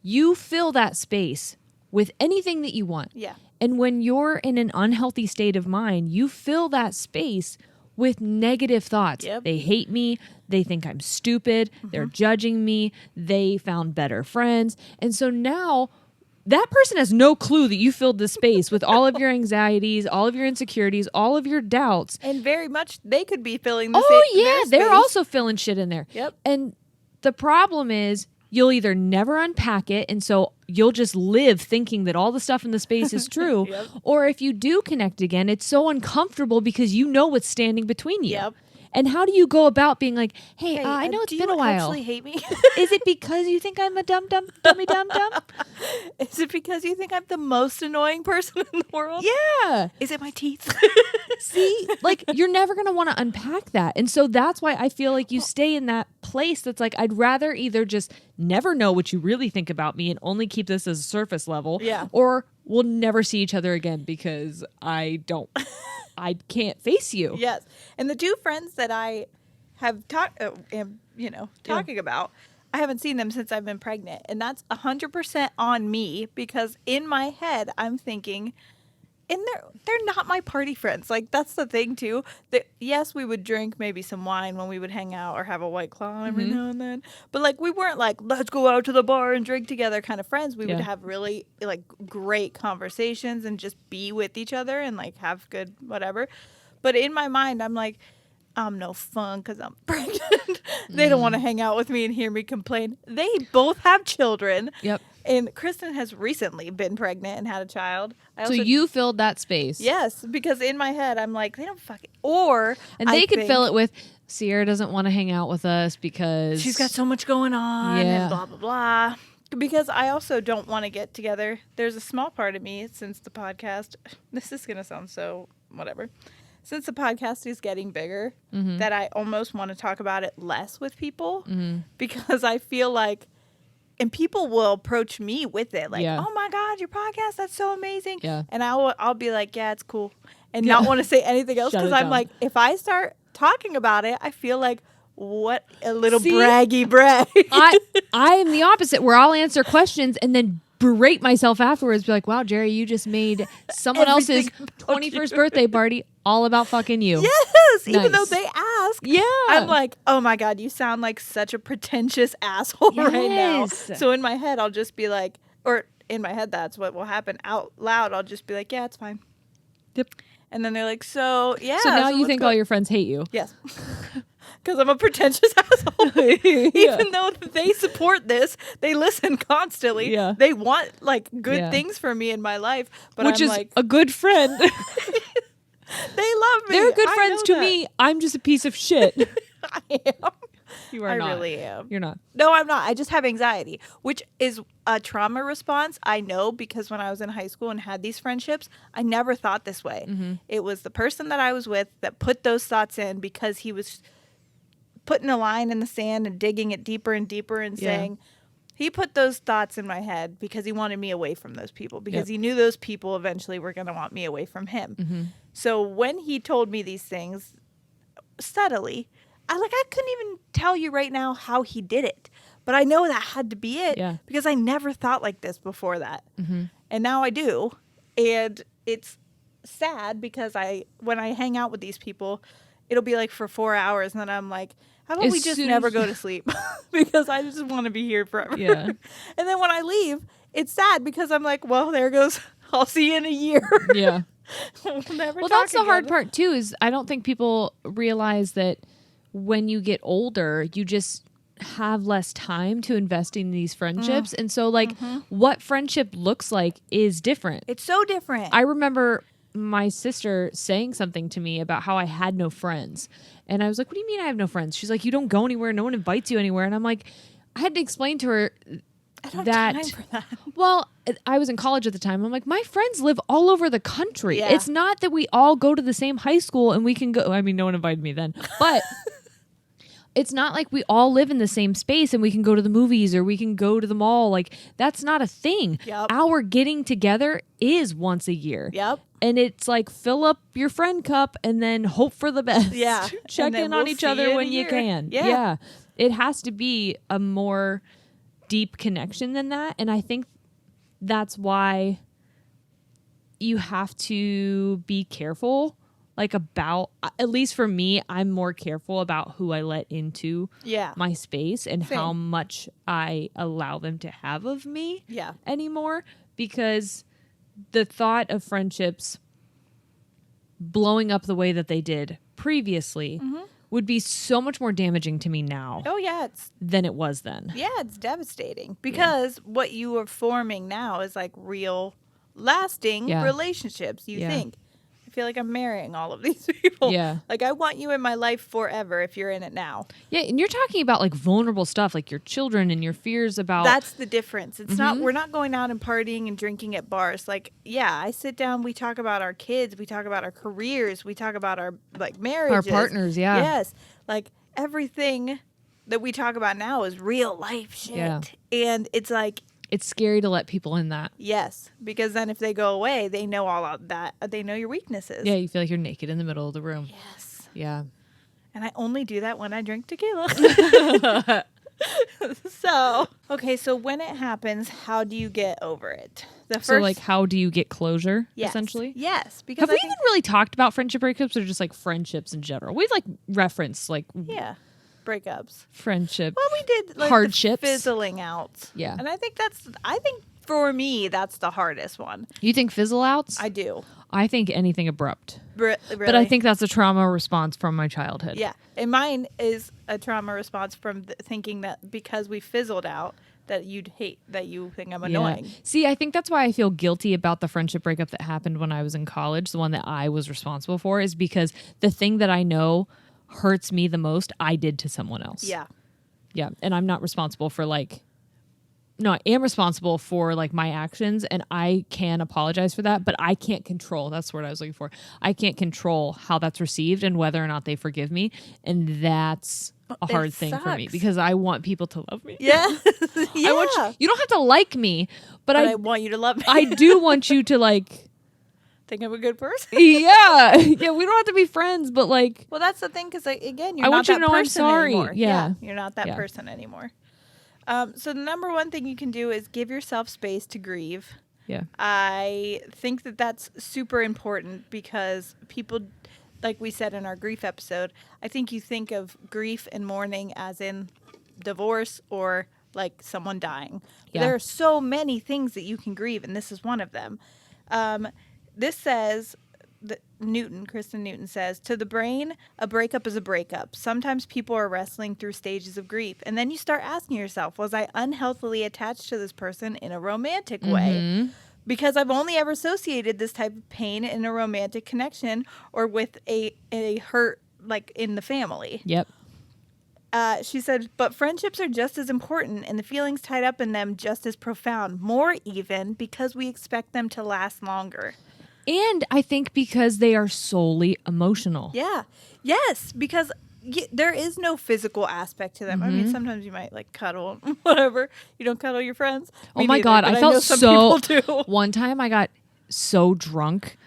you fill that space with anything that you want. Yeah. And when you're in an unhealthy state of mind, you fill that space with negative thoughts. Yep. They hate me. They think I'm stupid. They're judging me. They found better friends. And so now that person has no clue that you filled the space with all of your anxieties, all of your insecurities, all of your doubts. And very much they could be filling the space. Oh, yeah. They're also filling shit in there. Yep. And the problem is you'll either never unpack it, and so you'll just live thinking that all the stuff in the space is true. Yep. Or if you do connect again, it's so uncomfortable because you know what's standing between you. Yep. And how do you go about being like, hey, I know it's been a while. Do you actually hate me? Is it because you think I'm a dummy dumb? Is it because you think I'm the most annoying person in the world? Yeah. Is it my teeth? See, like you're never going to want to unpack that. And so that's why I feel like you stay in that place that's like, I'd rather either just never know what you really think about me and only keep this as a surface level. Yeah. Or we'll never see each other again because I can't face you. Yes. And the two friends that I have talking about, I haven't seen them since I've been pregnant. And that's 100% on me because in my head, I'm thinking, and they're not my party friends. Like, that's the thing too. Yes, we would drink maybe some wine when we would hang out or have a White Claw every now and then. But like, we weren't like, let's go out to the bar and drink together kind of friends. We would have really like great conversations and just be with each other and like have good whatever. But in my mind, I'm like, I'm no fun because I'm pregnant. They don't want to hang out with me and hear me complain. They both have children. Yep. And Kristen has recently been pregnant and had a child. So you filled that space. Yes, because in my head, I'm like, they don't fucking... Or... And they could fill it with, Sierra doesn't want to hang out with us because... she's got so much going on and blah, blah, blah. Because I also don't want to get together. There's a small part of me since the podcast... This is going to sound so... whatever. Since the podcast is getting bigger, that I almost want to talk about it less with people. Because I feel like... And people will approach me with it, like, "Oh my God, your podcast, that's so amazing!" Yeah. And I'll be like, "Yeah, it's cool," and not want to say anything else because I'm like, if I start talking about it, I feel like what a little braggy brag. I am the opposite, where I'll answer questions and then berate myself afterwards, be like, "Wow, Jerry, you just made someone else's 21st birthday party all about fucking you." Yes, even though they ask. Yeah. I'm like, "Oh my God, you sound like such a pretentious asshole right now." So in my head, I'll just be like, or in my head, that's what will happen. Out loud, I'll just be like, "Yeah, it's fine." Yep. And then they're like, "So, yeah." So now you think all your friends hate you? Yes. Because I'm a pretentious asshole. Even though they support this, they listen constantly. Yeah. They want like good things for me in my life. But Which I'm is like, a good friend. they love me. They're good friends to me. I'm just a piece of shit. I am. You are not. I really am. You're not. No, I'm not. I just have anxiety, which is a trauma response. I know because when I was in high school and had these friendships, I never thought this way. It was the person that I was with that put those thoughts in because he was putting a line in the sand and digging it deeper and deeper and saying, he put those thoughts in my head because he wanted me away from those people because he knew those people eventually were going to want me away from him. So when he told me these things subtly, I couldn't even tell you right now how he did it, but I know that had to be it because I never thought like this before that. And now I do. And it's sad because when I hang out with these people, it'll be like for 4 hours and then I'm like, how about we just never go to sleep? Because I just want to be here forever. Yeah. And then when I leave, it's sad because I'm like, well, there goes, I'll see you in a year. Yeah. Well, that's the hard part too, is I don't think people realize that when you get older, you just have less time to invest in these friendships. And so like what friendship looks like is different. It's so different. I remember my sister saying something to me about how I had no friends. And I was like, what do you mean I have no friends? She's like, you don't go anywhere. No one invites you anywhere. And I'm like, I had to explain to her I don't have time for that. Well, I was in college at the time. I'm like, my friends live all over the country. Yeah. It's not that we all go to the same high school and we can go. I mean, no one invited me then, but it's not like we all live in the same space and we can go to the movies or we can go to the mall. Like, that's not a thing. Yep. Our getting together is once a year. Yep. And it's like, fill up your friend cup and then hope for the best. Yeah. Check in on each other when you can. Yeah. It has to be a more deep connection than that. And I think that's why you have to be careful, like, about, at least for me, I'm more careful about who I let into my space and how much I allow them to have of me anymore, because the thought of friendships blowing up the way that they did previously would be so much more damaging to me now. Oh, yeah. Than it was then. Yeah, it's devastating because what you are forming now is like real, lasting relationships, you think. I feel like I'm marrying all of these people. Yeah. Like, I want you in my life forever if you're in it now. Yeah, and you're talking about, like, vulnerable stuff, like your children and your fears about... That's the difference. It's not, we're not going out and partying and drinking at bars. Like, yeah, I sit down, we talk about our kids, we talk about our careers, we talk about our, like, marriages. Our partners, Yes. Like, everything that we talk about now is real life shit. Yeah. And it's like... It's scary to let people in that. Yes, because then if they go away, they know all of that. They know your weaknesses. Yeah, you feel like you're naked in the middle of the room. Yes. Yeah. And I only do that when I drink tequila. So, okay, so when it happens, how do you get over it? So, like, how do you get closure, essentially? Yes. Because have we even really talked about friendship breakups or just, like, friendships in general? We've, like, referenced, like... Yeah, breakups. Friendship. Well, we did, like, hardships. The fizzling out. Yeah. And I think for me, that's the hardest one. You think fizzle outs? I do. I think anything abrupt. Really? But I think that's a trauma response from my childhood. Yeah. And mine is a trauma response from thinking that because we fizzled out, that you'd hate, that you think I'm annoying. Yeah. See, I think that's why I feel guilty about the friendship breakup that happened when I was in college, the one that I was responsible for, is because the thing that I know hurts me the most, I did to someone else. Yeah. Yeah. And I'm not responsible for, like... No, I am responsible for, like, my actions, and I can apologize for that, but I can't control. That's the word I was looking for. I can't control how that's received and whether or not they forgive me, and that's a hard thing for me because I want people to love me. Yeah. Yeah. I want you don't have to like me, but I want you to love me. I do want you to, like... think I'm a good person. Yeah. Yeah, we don't have to be friends, but, like... Well, that's the thing, because, again, you're I not want you that to know I'm person sorry. anymore. Yeah. You're not that person anymore. So the number one thing you can do is give yourself space to grieve. Yeah. I think that that's super important because people, like we said in our grief episode, I think you think of grief and mourning as in divorce or like someone dying. Yeah. There are so many things that you can grieve, and this is one of them. This says... Kristen Newton says, to the brain, a breakup is a breakup. Sometimes people are wrestling through stages of grief. And then you start asking yourself, was I unhealthily attached to this person in a romantic way? Because I've only ever associated this type of pain in a romantic connection or with a hurt, like, in the family. Yep. She said, but friendships are just as important and the feelings tied up in them just as profound, more even because we expect them to last longer. And I think because they are solely emotional. Yeah. Yes, because there is no physical aspect to them. I mean, sometimes you might, like, cuddle, whatever. You don't cuddle your friends. Oh, my God. I felt so... One time I got so drunk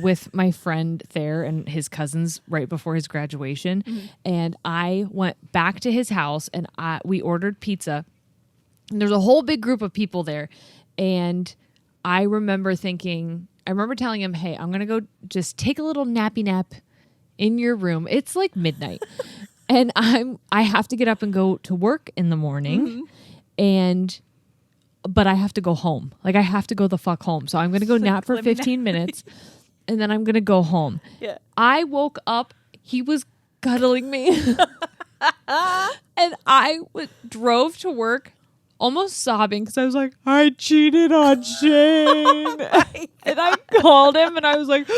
with my friend Thayer and his cousins right before his graduation. And I went back to his house and we ordered pizza. And there's a whole big group of people there. And I remember telling him, hey, I'm going to go just take a little nappy nap in your room. It's like midnight. And I have to get up and go to work in the morning. But I have to go home. Like, I have to go the fuck home. So I'm going to go nap for 15 minutes and then I'm going to go home. Yeah. I woke up. He was cuddling me. And I drove to work almost sobbing because I was like, I cheated on Shane. And I called him and I was like,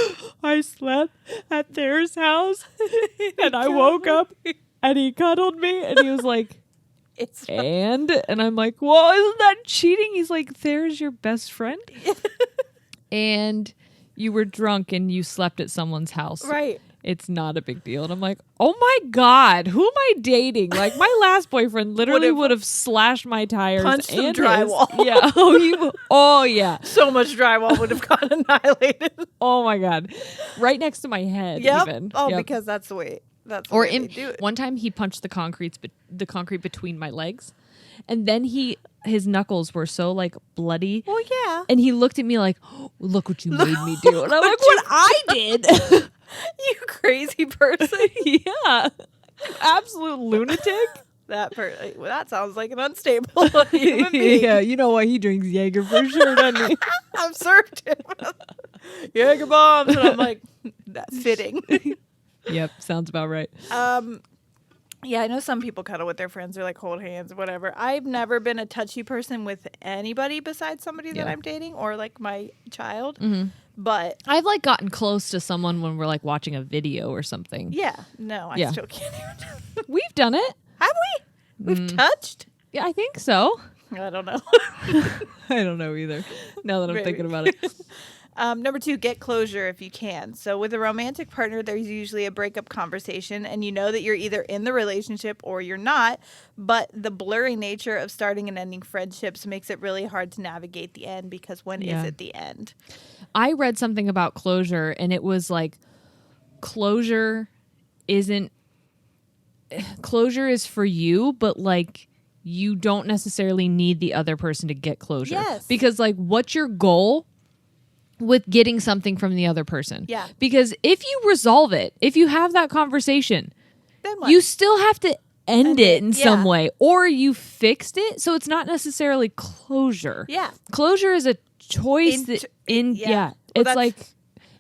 I slept at Thayer's house and I woke up and he cuddled me and he was like, and I'm like, well, isn't that cheating? He's like, Thayer's your best friend. And you were drunk and you slept at someone's house. Right. It's not a big deal. And I'm like, oh my God, who am I dating? Like, my last boyfriend literally would have slashed my tires. Punched some drywall. Yeah. Oh, yeah. So much drywall would have got annihilated. Oh my God. Right next to my head. Yep. Even. Oh, yep. Because that's the way. That's or the way they do it. One time he punched the concrete between my legs. And then his knuckles were so, like, bloody. Well, yeah. And he looked at me like, oh, look what you made me do. And I'm like, what I did? You crazy person. Yeah. Absolute lunatic. That sounds like an unstable human being. Yeah, you know why he drinks Jaeger for sure, doesn't he? I've served him Jaeger bombs. And I'm like, that's fitting. Yep, sounds about right. Yeah, I know some people cuddle with their friends or like hold hands or whatever. I've never been a touchy person with anybody besides somebody that I'm dating or like my child. But I've like gotten close to someone when we're like watching a video or something. Yeah, no, I still can't even do it. We've done it. Have we? We've touched? Yeah, I think so. I don't know. I don't know either. Now that I'm thinking about it. Number 2, get closure if you can. So with a romantic partner, there's usually a breakup conversation, and you know that you're either in the relationship or you're not, but the blurry nature of starting and ending friendships makes it really hard to navigate the end because when is it the end? I read something about closure, and it was like closure isn't... closure is for you, but like you don't necessarily need the other person to get closure. Yes. Because like what's your goal with getting something from the other person? Yeah. Because if you resolve it, if you have that conversation, Then what? you still have to end it in some Yeah. way, or you fixed it. So it's not necessarily closure. Yeah. Closure is a choice Well, it's like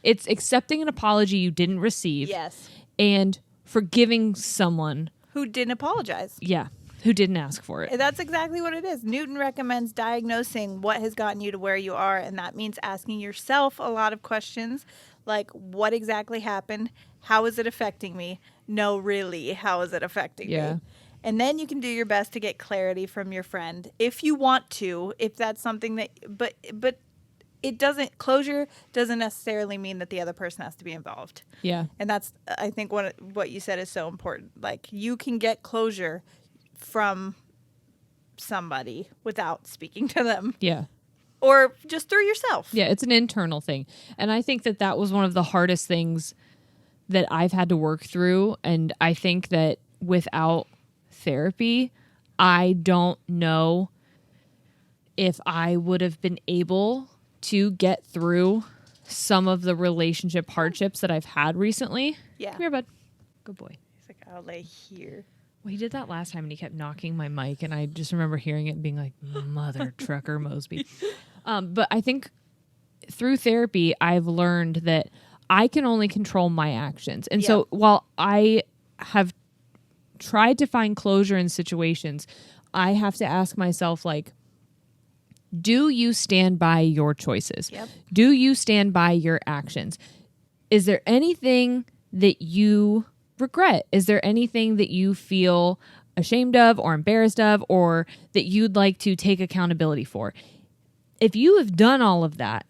it's accepting an apology you didn't receive. Yes. And forgiving someone. Who didn't apologize. Yeah. Who didn't ask for it. That's exactly what it is. Newton recommends diagnosing what has gotten you to where you are, and that means asking yourself a lot of questions like, what exactly happened? How is it affecting me? No, really, how is it affecting me? And then you can do your best to get clarity from your friend if you want to, if that's something that, but it doesn't, closure doesn't necessarily mean that the other person has to be involved. Yeah. And that's, I think what you said is so important. Like, you can get closure from somebody without speaking to them. Yeah. Or just through yourself. Yeah, it's an internal thing. And I think that was one of the hardest things that I've had to work through. And I think that without therapy, I don't know if I would have been able to get through some of the relationship hardships that I've had recently. Yeah. Come here, bud. Good boy. He's like, I'll lay here. Well, he did that last time and he kept knocking my mic, and I just remember hearing it and being like, mother trucker Mosby. But I think through therapy, I've learned that I can only control my actions. And so while I have tried to find closure in situations, I have to ask myself, like, do you stand by your choices? Yep. Do you stand by your actions? Is there anything that you regret? Is there anything that you feel ashamed of or embarrassed of, or that you'd like to take accountability for? If you have done all of that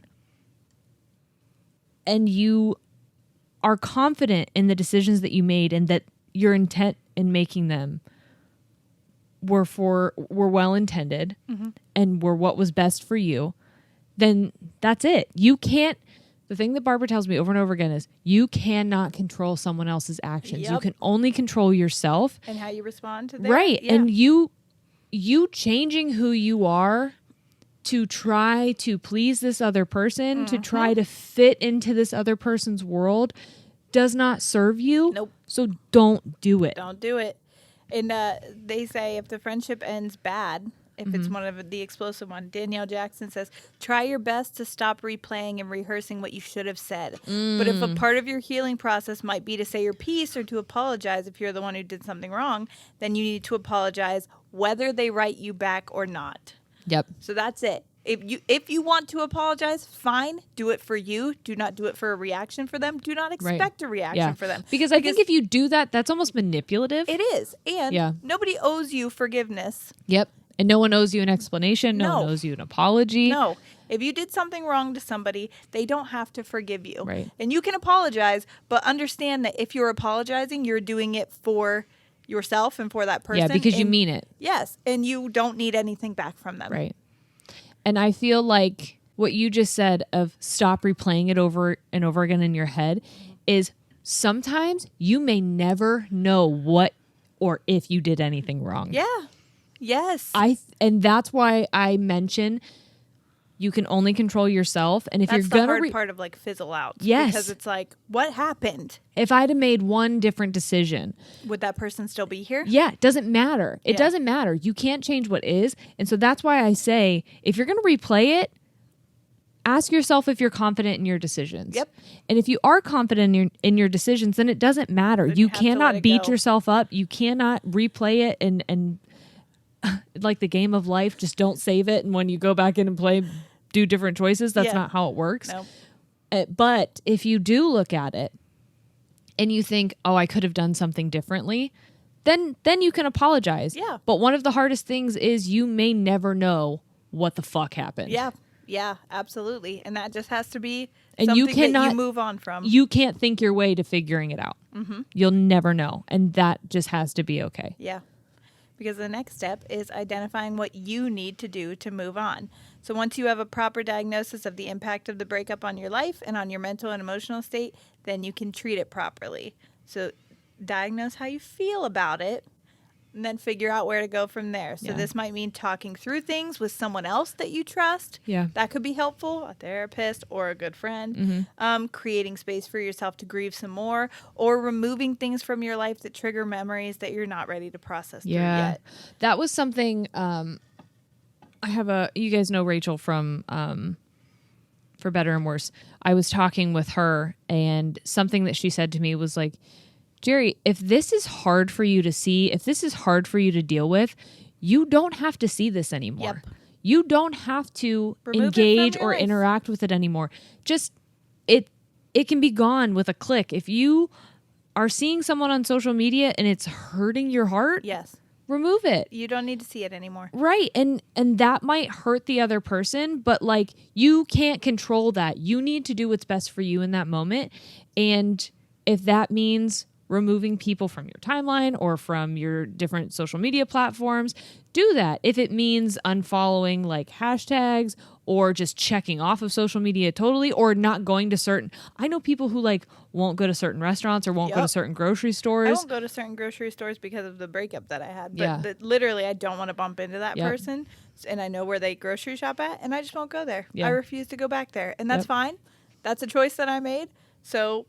and you are confident in the decisions that you made and that your intent in making them were well intended and were what was best for you, then that's it. You can't. The thing that Barbara tells me over and over again is you cannot control someone else's actions. Yep. You can only control yourself. And how you respond to that. Right. Yeah. And you changing who you are to try to please this other person, to try to fit into this other person's world does not serve you. Nope. So don't do it. Don't do it. And they say if the friendship ends bad, if it's one of the explosive one, Danielle Jackson says, try your best to stop replaying and rehearsing what you should have said. But if a part of your healing process might be to say your piece or to apologize if you're the one who did something wrong, then you need to apologize whether they write you back or not. Yep. So that's it. If you want to apologize, fine. Do it for you. Do not do it for a reaction for them. Do not expect a reaction for them. Because I think if you do that, that's almost manipulative. It is. And nobody owes you forgiveness. Yep. And no one owes you an explanation. No one owes you an apology. No. If you did something wrong to somebody, they don't have to forgive you. Right. And you can apologize, but understand that if you're apologizing, you're doing it for yourself and for that person. Yeah, because you mean it. Yes. And you don't need anything back from them. Right. And I feel like what you just said of stop replaying it over and over again in your head is sometimes you may never know what or if you did anything wrong. Yeah. Yes. And that's why I mention you can only control yourself. And if that's you're going to the hard part of like fizzle out. Yes. Because it's like, what happened? If I'd have made one different decision, would that person still be here? Yeah, it doesn't matter. It doesn't matter. You can't change what is. And so that's why I say, if you're going to replay it, ask yourself if you're confident in your decisions. Yep. And if you are confident in your decisions, then it doesn't matter. Then you you have to cannot let it beat go. yourself up. You cannot replay it and like the game of life, just don't save it. And when you go back in and play, do different choices. That's not how it works. No. But if you do look at it and you think, oh, I could have done something differently, then you can apologize. Yeah. But one of the hardest things is you may never know what the fuck happened. Yeah. Yeah, absolutely. And that just has to be and something you cannot, that you move on from. You can't think your way to figuring it out. Mm-hmm. You'll never know. And that just has to be okay. Yeah. Because the next step is identifying what you need to do to move on. So once you have a proper diagnosis of the impact of the breakup on your life and on your mental and emotional state, then you can treat it properly. So diagnose how you feel about it, and then figure out where to go from there. So this might mean talking through things with someone else that you trust. Yeah. That could be helpful, a therapist or a good friend. Creating space for yourself to grieve some more, or removing things from your life that trigger memories that you're not ready to process through yet. That was something, I have you guys know Rachel from For Better and Worse. I was talking with her, and something that she said to me was like, Jerry, if this is hard for you to see, if this is hard for you to deal with, you don't have to see this anymore. You don't have to engage or interact with it anymore. Just it can be gone with a click. If you are seeing someone on social media and it's hurting your heart, remove it. You don't need to see it anymore. Right. And that might hurt the other person, but like, you can't control that. You need to do what's best for you in that moment. And if that means removing people from your timeline or from your different social media platforms, do that. If it means unfollowing like hashtags or just checking off of social media totally, or not going to certain, I know people who like won't go to certain restaurants or won't go to certain grocery stores. I won't go to certain grocery stores because of the breakup that I had. But literally, I don't want to bump into that person. And I know where they grocery shop at, and I just won't go there. I refuse to go back there. And that's fine. That's a choice that I made. So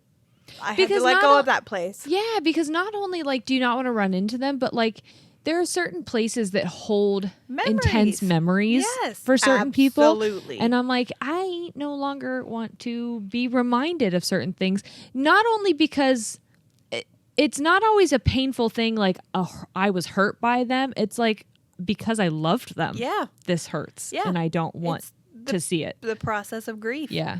I have to let go of that place. Yeah, because not only like do you not want to run into them, but like there are certain places that hold intense memories for certain people. Absolutely. And I'm like, I no longer want to be reminded of certain things. Not only because it's not always a painful thing, like I was hurt by them. It's like because I loved them. Yeah. This hurts. Yeah. And I don't want to see it. The process of grief. Yeah.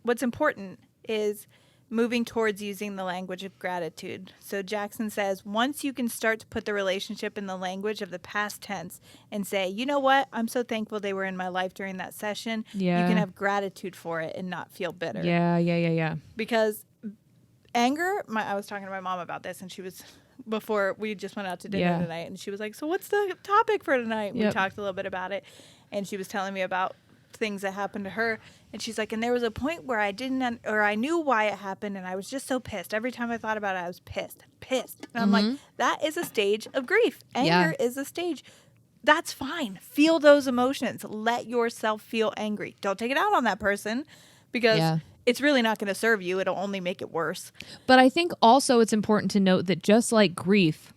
What's important is moving towards using the language of gratitude. So Jackson says, once you can start to put the relationship in the language of the past tense and say, you know what, I'm so thankful they were in my life during that session. Yeah. You can have gratitude for it and not feel bitter. Yeah. Because anger, I was talking to my mom about this, and she was, before we just went out to dinner tonight, and she was like, so what's the topic for tonight? We talked a little bit about it, and she was telling me about things that happened to her, and she's like, and there was a point where I didn't, or I knew why it happened, and I was just so pissed. Every time I thought about it, I was pissed. And I'm like, that is a stage of grief. Anger is a stage. That's fine. Feel those emotions. Let yourself feel angry. Don't take it out on that person, because it's really not going to serve you. It'll only make it worse. But I think also it's important to note that just like grief,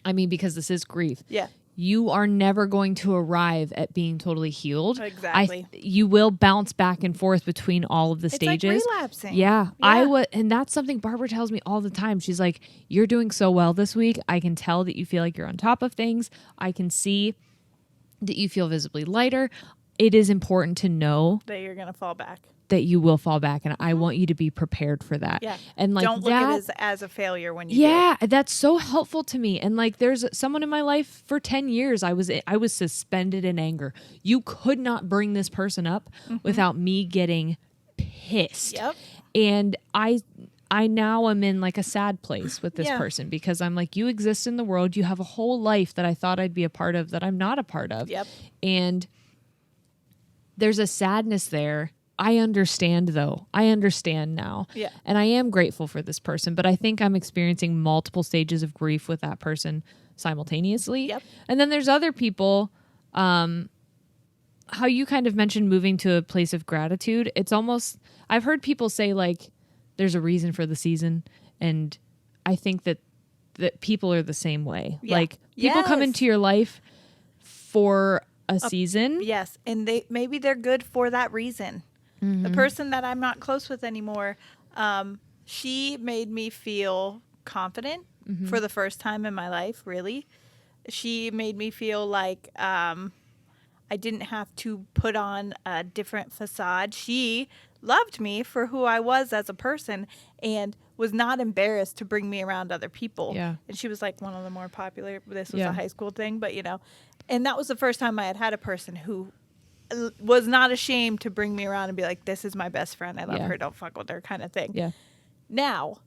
I mean, because this is grief. Yeah. You are never going to arrive at being totally healed. Exactly. You will bounce back and forth between all of the stages. It's like relapsing. Yeah. I would, and that's something Barbara tells me all the time. She's like, you're doing so well this week. I can tell that you feel like you're on top of things. I can see that you feel visibly lighter. It is important to know that you're going to fall back. That you will fall back, and I want you to be prepared for that. Yeah. And like, don't look at it as a failure when you do. That's so helpful to me. And like, there's someone in my life for 10 years, I was suspended in anger. You could not bring this person up without me getting pissed. Yep. And I now am in like a sad place with this person, because I'm like, you exist in the world. You have a whole life that I thought I'd be a part of that I'm not a part of. Yep. And there's a sadness there. I understand though. I understand now. Yeah. And I am grateful for this person, but I think I'm experiencing multiple stages of grief with that person simultaneously. Yep. And then there's other people, how you kind of mentioned moving to a place of gratitude. It's almost, I've heard people say like, there's a reason for the season. And I think that people are the same way. Yeah. Like people come into your life for a season. Yes. And maybe they're good for that reason. The person that I'm not close with anymore, she made me feel confident for the first time in my life, really. She made me feel like I didn't have to put on a different facade. She loved me for who I was as a person and was not embarrassed to bring me around other people. Yeah. And she was like one of the more popular. This was a high school thing, but and that was the first time I had a person who was not ashamed to bring me around and be like, this is my best friend. I love her. Don't fuck with her, kind of thing. Yeah. Now,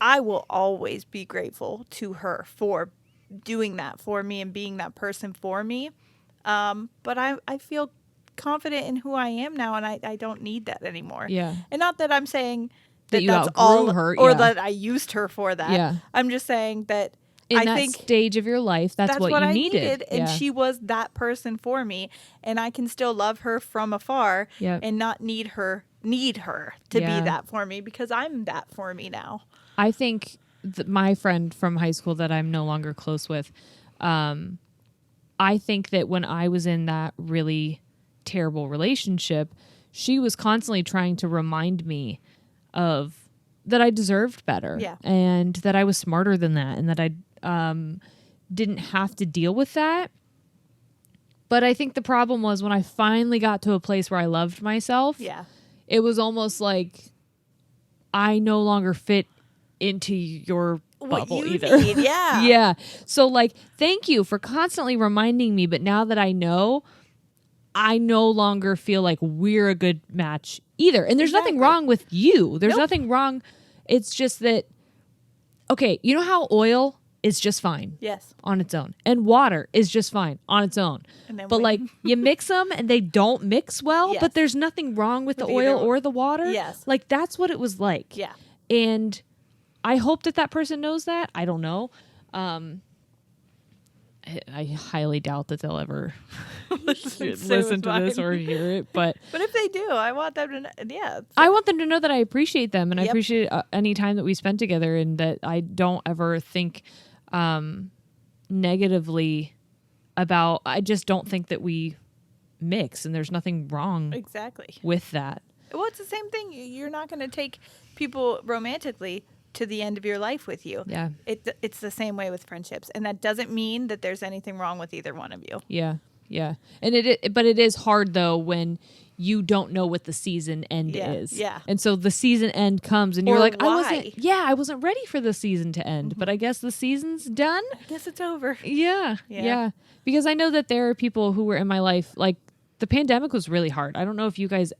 I will always be grateful to her for doing that for me and being that person for me. But I feel confident in who I am now, and I don't need that anymore. Yeah. And not that I'm saying that you that's outgrew all, her, or yeah. that I used her for that. Yeah. I'm just saying that in I that think stage of your life, that's what you I needed. and yeah. she was that person for me, and I can still love her from afar Yep. and not need her to be that for me, because I'm that for me now. I think my friend from high school that I'm no longer close with, I think that when I was in that really terrible relationship, she was constantly trying to remind me of that I deserved better, and that I was smarter than that, and that I didn't have to deal with that. But I think the problem was when I finally got to a place where I loved myself, it was almost like I no longer fit into your bubble either. Yeah. So like, thank you for constantly reminding me, but now that I know, I no longer feel like we're a good match either. And there's nothing wrong with you. There's nothing wrong. It's just that, okay, you know how oil is just fine on its own, and water is just fine on its own. But like, you mix them and they don't mix well, but there's nothing wrong with the oil or the water. Like, that's what it was like. And I hope that person knows that. I don't know. I highly doubt that they'll ever listen to this or hear it. But if they do, I want them to know. I want them to know that I appreciate them, and I appreciate any time that we spend together, and that I don't ever think negatively about. I just don't think that we mix, and there's nothing wrong with that. Well, it's the same thing. You're not going to take people romantically to the end of your life with you. It's the same way with friendships, and that doesn't mean that there's anything wrong with either one of you. And but it is hard though when you don't know what the season end is. And so the season end comes and you're like, I wasn't ready for the season to end, but I guess the season's done. I guess it's over. Yeah. Because I know that there are people who were in my life, like, the pandemic was really hard. I don't know if you guys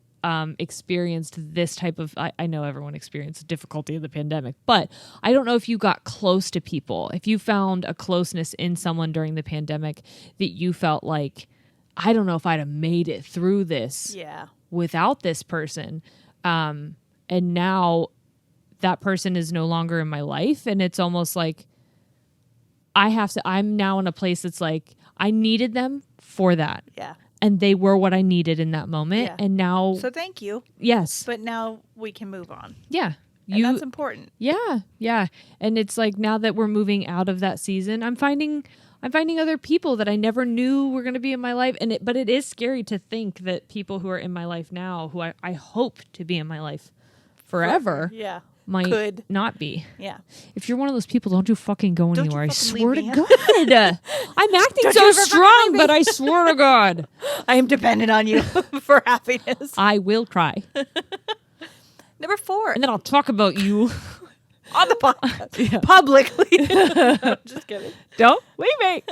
experienced this type of, I know everyone experienced difficulty in the pandemic, but I don't know if you got close to people, if you found a closeness in someone during the pandemic that you felt like, I don't know if I'd have made it through this without this person. And now that person is no longer in my life, and it's almost like I'm now in a place that's like, I needed them for that. And they were what I needed in that moment. And now... So thank you. Yes. But now we can move on. Yeah. And that's important. Yeah. And it's like, now that we're moving out of that season, I'm finding other people that I never knew were going to be in my life. But it is scary to think that people who are in my life now, who I hope to be in my life forever... might not be. If you're one of those people, don't you fucking go anywhere. I swear to God. I'm acting so strong, but I swear to God. I am dependent on you for happiness. I will cry. Number 4. And then I'll talk about you on the podcast. Publicly. Just kidding. Don't leave me.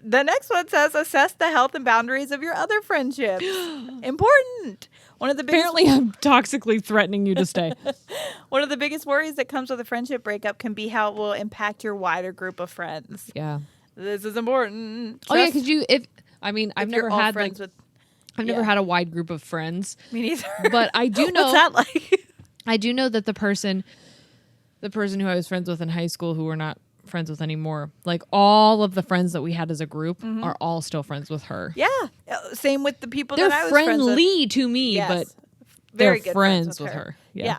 The next one says, assess the health and boundaries of your other friendships. Important. Apparently I'm toxically threatening you to stay. One of the biggest worries that comes with a friendship breakup can be how it will impact your wider group of friends. Yeah. This is important. Because I've never had had a wide group of friends. Me neither. But I do know. What's that like? I do know that the person who I was friends with in high school, who we're not friends with anymore, like, all of the friends that we had as a group are all still friends with her. Yeah. Same with the people that I was friends with. They're friendly to me, but very they're good friends with her. Yeah.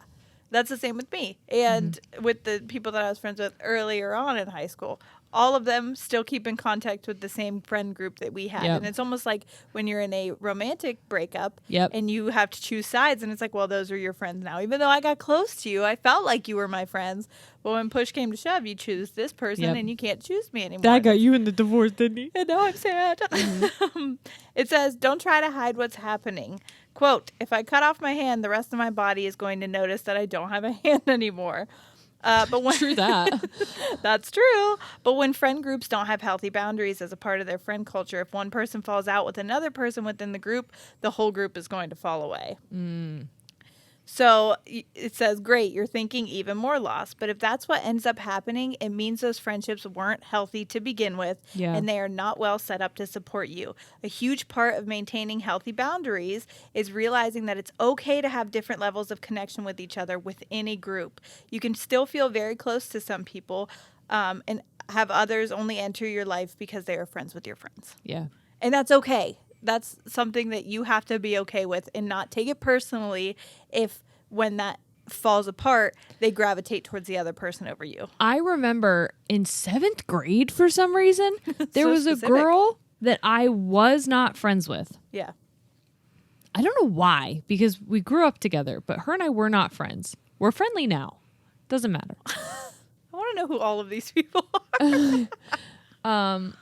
That's the same with me. And with the people that I was friends with earlier on in high school, all of them still keep in contact with the same friend group that we had. And it's almost like when you're in a romantic breakup and you have to choose sides, and it's like, well, those are your friends now. Even though I got close to you, I felt like you were my friends. But when push came to shove, you choose this person and you can't choose me anymore. That got you in the divorce, didn't he? And now I'm sad. It says, don't try to hide what's happening. Quote, if I cut off my hand, the rest of my body is going to notice that I don't have a hand anymore. But when True that. That's true. But when friend groups don't have healthy boundaries as a part of their friend culture, if one person falls out with another person within the group, the whole group is going to fall away. So it says, great, you're thinking even more loss. But if that's what ends up happening, it means those friendships weren't healthy to begin with, and they are not well set up to support you. A huge part of maintaining healthy boundaries is realizing that it's okay to have different levels of connection with each other within a group. You can still feel very close to some people and have others only enter your life because they are friends with your friends. Yeah. And that's okay. That's something that you have to be okay with and not take it personally if when that falls apart, they gravitate towards the other person over you. I remember in 7th grade, for some reason, there was specific. a girl that I was not friends with. Yeah. I don't know why, because we grew up together, but her and I were not friends. We're friendly now. Doesn't matter. I want to know who all of these people are.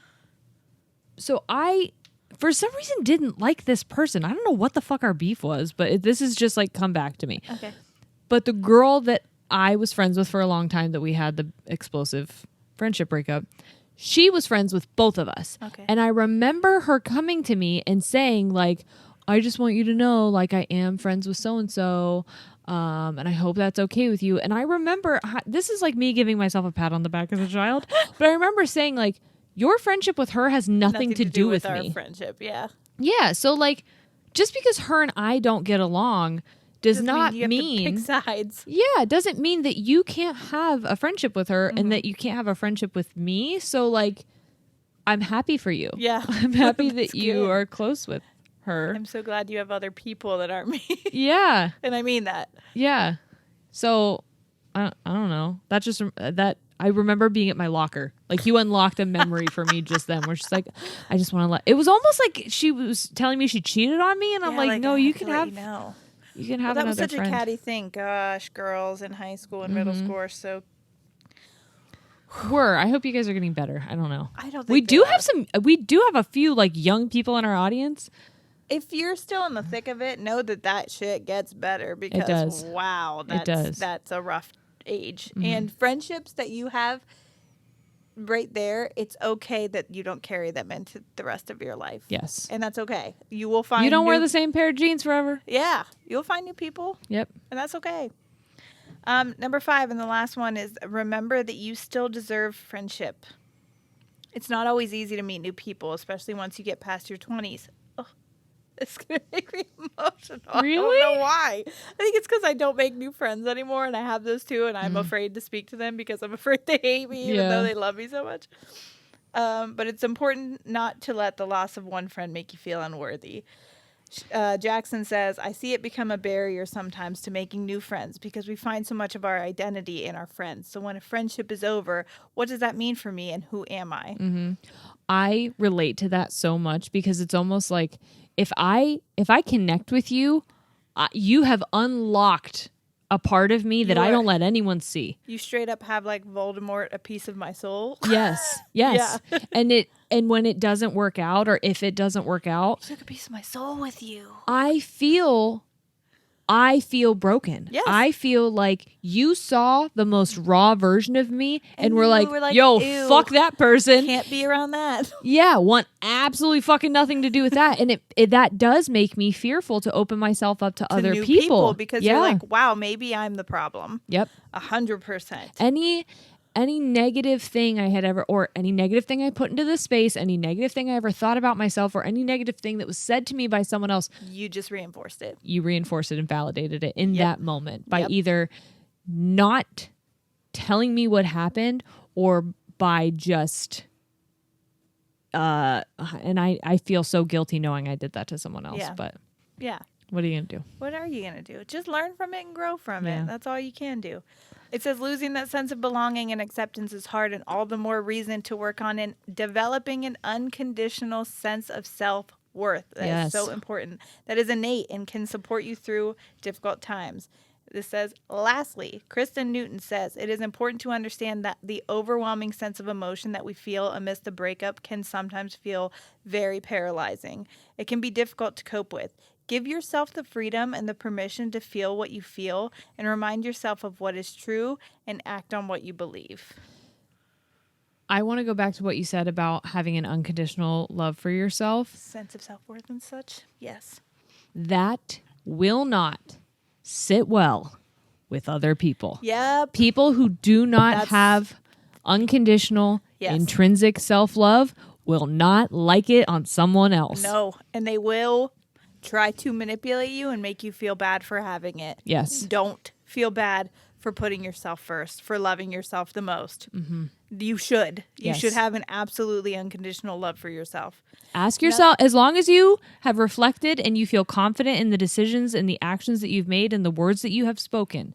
So I, for some reason, didn't like this person. I don't know what the fuck our beef was, but this is just like come back to me. Okay. But the girl that I was friends with for a long time, that we had the explosive friendship breakup, she was friends with both of us. Okay. And I remember her coming to me and saying, like, I just want you to know, like, I am friends with so-and-so, and I hope that's okay with you. And I remember, this is like me giving myself a pat on the back as a child, but I remember saying, like, your friendship with her has nothing to do with our me. Friendship, yeah. Yeah, so, like, just because her and I don't get along does not mean you have to pick sides. Yeah, it doesn't mean that you can't have a friendship with her and that you can't have a friendship with me. So, like, I'm happy for you. Yeah. I'm happy that you are close with her. I'm so glad you have other people that aren't me. Yeah. And I mean that. Yeah. So, I don't know. That just, that, I remember being at my locker. Like, you unlocked a memory for me just then. Where she's like, I just want to let, it was almost like she was telling me she cheated on me. And I'm like, no, you can have. You can have another friend. That was such a catty thing. Gosh, girls in high school and middle school are so. I hope you guys are getting better. I don't know. I don't think we do have a few like young people in our audience. If you're still in the thick of it, know that shit gets better because it does. Wow, that's a rough age. Mm-hmm. And friendships that you have right there, it's okay that you don't carry them into the rest of your life. Yes. And that's okay. You will find you don't wear the same pair of jeans forever. Yeah. You'll find new people. Yep. And that's okay. Number 5 and the last one is remember that you still deserve friendship. It's not always easy to meet new people, especially once you get past your 20s. Oh, it's going to make me emotional. Really? I don't know why. I think it's because I don't make new friends anymore, and I have those too, and I'm afraid to speak to them because I'm afraid they hate me, even though they love me so much. But it's important not to let the loss of one friend make you feel unworthy. Jackson says, I see it become a barrier sometimes to making new friends because we find so much of our identity in our friends. So when a friendship is over, what does that mean for me and who am I? Mm-hmm. I relate to that so much because it's almost like if I connect with you, you have unlocked a part of me that I don't let anyone see. You straight up have like Voldemort, a piece of my soul. Yes. Yes. Yeah. And when it doesn't work out, or if it doesn't work out, you took a piece of my soul with you. I feel broken. Yes. I feel like you saw the most raw version of me and were like, yo, fuck that person. Can't be around that. Yeah, want absolutely fucking nothing to do with that. And it that does make me fearful to open myself up to other new people. Because you're like, wow, maybe I'm the problem. Yep. 100%. Any negative thing I had ever, or any negative thing I put into this space, any negative thing I ever thought about myself, or any negative thing that was said to me by someone else, you just reinforced it. You reinforced it and validated it in that moment by either not telling me what happened or by just, and I feel so guilty knowing I did that to someone else, but what are you going to do? What are you going to do? Just learn from it and grow from it. That's all you can do. It says losing that sense of belonging and acceptance is hard, and all the more reason to work on developing an unconditional sense of self-worth. That is so important. That is innate and can support you through difficult times. This says, lastly, Kristen Newton says, it is important to understand that the overwhelming sense of emotion that we feel amidst the breakup can sometimes feel very paralyzing. It can be difficult to cope with. Give yourself the freedom and the permission to feel what you feel and remind yourself of what is true and act on what you believe. I want to go back to what you said about having an unconditional love for yourself. Sense of self-worth and such. Yes. That will not sit well with other people. Yep. People who do not have unconditional, intrinsic self-love will not like it on someone else. No, and they will try to manipulate you and make you feel bad for having it. Yes. Don't feel bad for putting yourself first, for loving yourself the most. Mm-hmm. You should. You should have an absolutely unconditional love for yourself. Ask yourself, as long as you have reflected and you feel confident in the decisions and the actions that you've made and the words that you have spoken,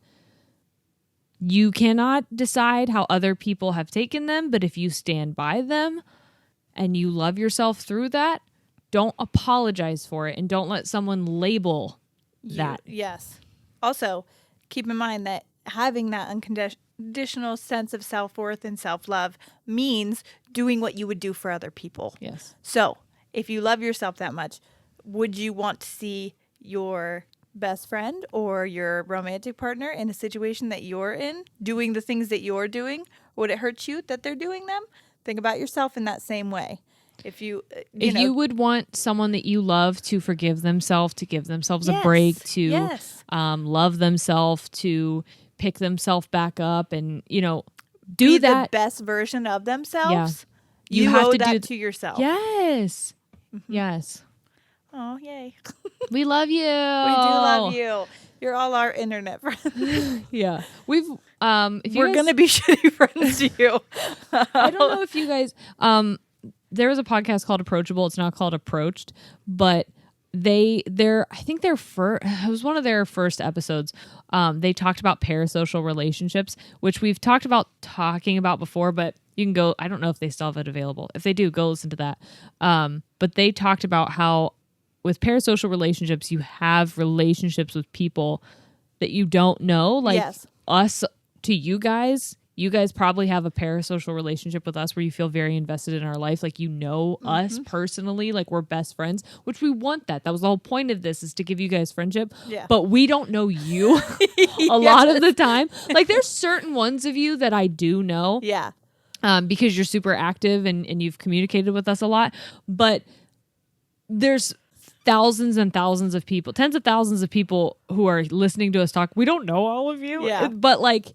you cannot decide how other people have taken them, but if you stand by them and you love yourself through that, don't apologize for it and don't let someone label that. Yes. Also, keep in mind that having that unconditional sense of self-worth and self-love means doing what you would do for other people. Yes. So, if you love yourself that much, would you want to see your best friend or your romantic partner in a situation that you're in, doing the things that you're doing? Would it hurt you that they're doing them? Think about yourself in that same way. If you would want someone that you love to forgive themselves, to give themselves a break, to love themselves, to pick themselves back up, and do be that the best version of themselves. Yeah. You have owe to that to yourself. Yes. Mm-hmm. Yes. Oh, yay. We love you. We do love you. You're all our internet friends. Yeah. We're going to be shitty friends to you. I don't know if you guys there was a podcast called Approachable. It's not called Approached, but it was one of their first episodes. They talked about parasocial relationships, which we've talked about before, but you can go, I don't know if they still have it available. If they do, go listen to that. But they talked about how with parasocial relationships, you have relationships with people that you don't know, like us to you guys. You guys probably have a parasocial relationship with us where you feel very invested in our life. Like, us personally, like we're best friends, which we want that. That was the whole point of this, is to give you guys friendship. Yeah. But we don't know you a lot of the time. Like, there's certain ones of you that I do know. Yeah. Because you're super active and you've communicated with us a lot. But there's thousands and thousands of people, tens of thousands of people who are listening to us talk. We don't know all of you. Yeah. But like,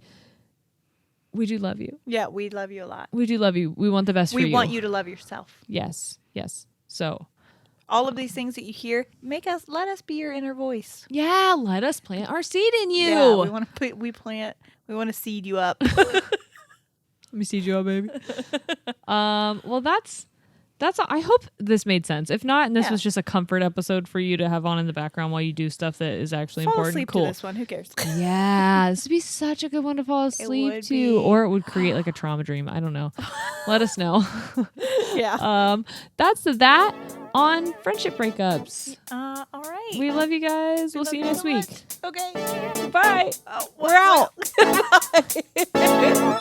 we do love you. Yeah, we love you a lot. We do love you. We want the best for you. We want you to love yourself. Yes. So, all of these things that you hear, let us be your inner voice. Yeah, let us plant our seed in you. Yeah, we want to seed you up. Let me seed you up, baby. Well, that's all. I hope this made sense. If not, and this was just a comfort episode for you to have on in the background while you do stuff that is actually fall important. Asleep cool. To this one, who cares? Yeah, this would be such a good one to fall asleep to, or it would create like a trauma dream. I don't know. Let us know. Yeah. That's that on friendship breakups. All right. We love you guys. We'll see you next week. Okay. Bye. We're out. Bye.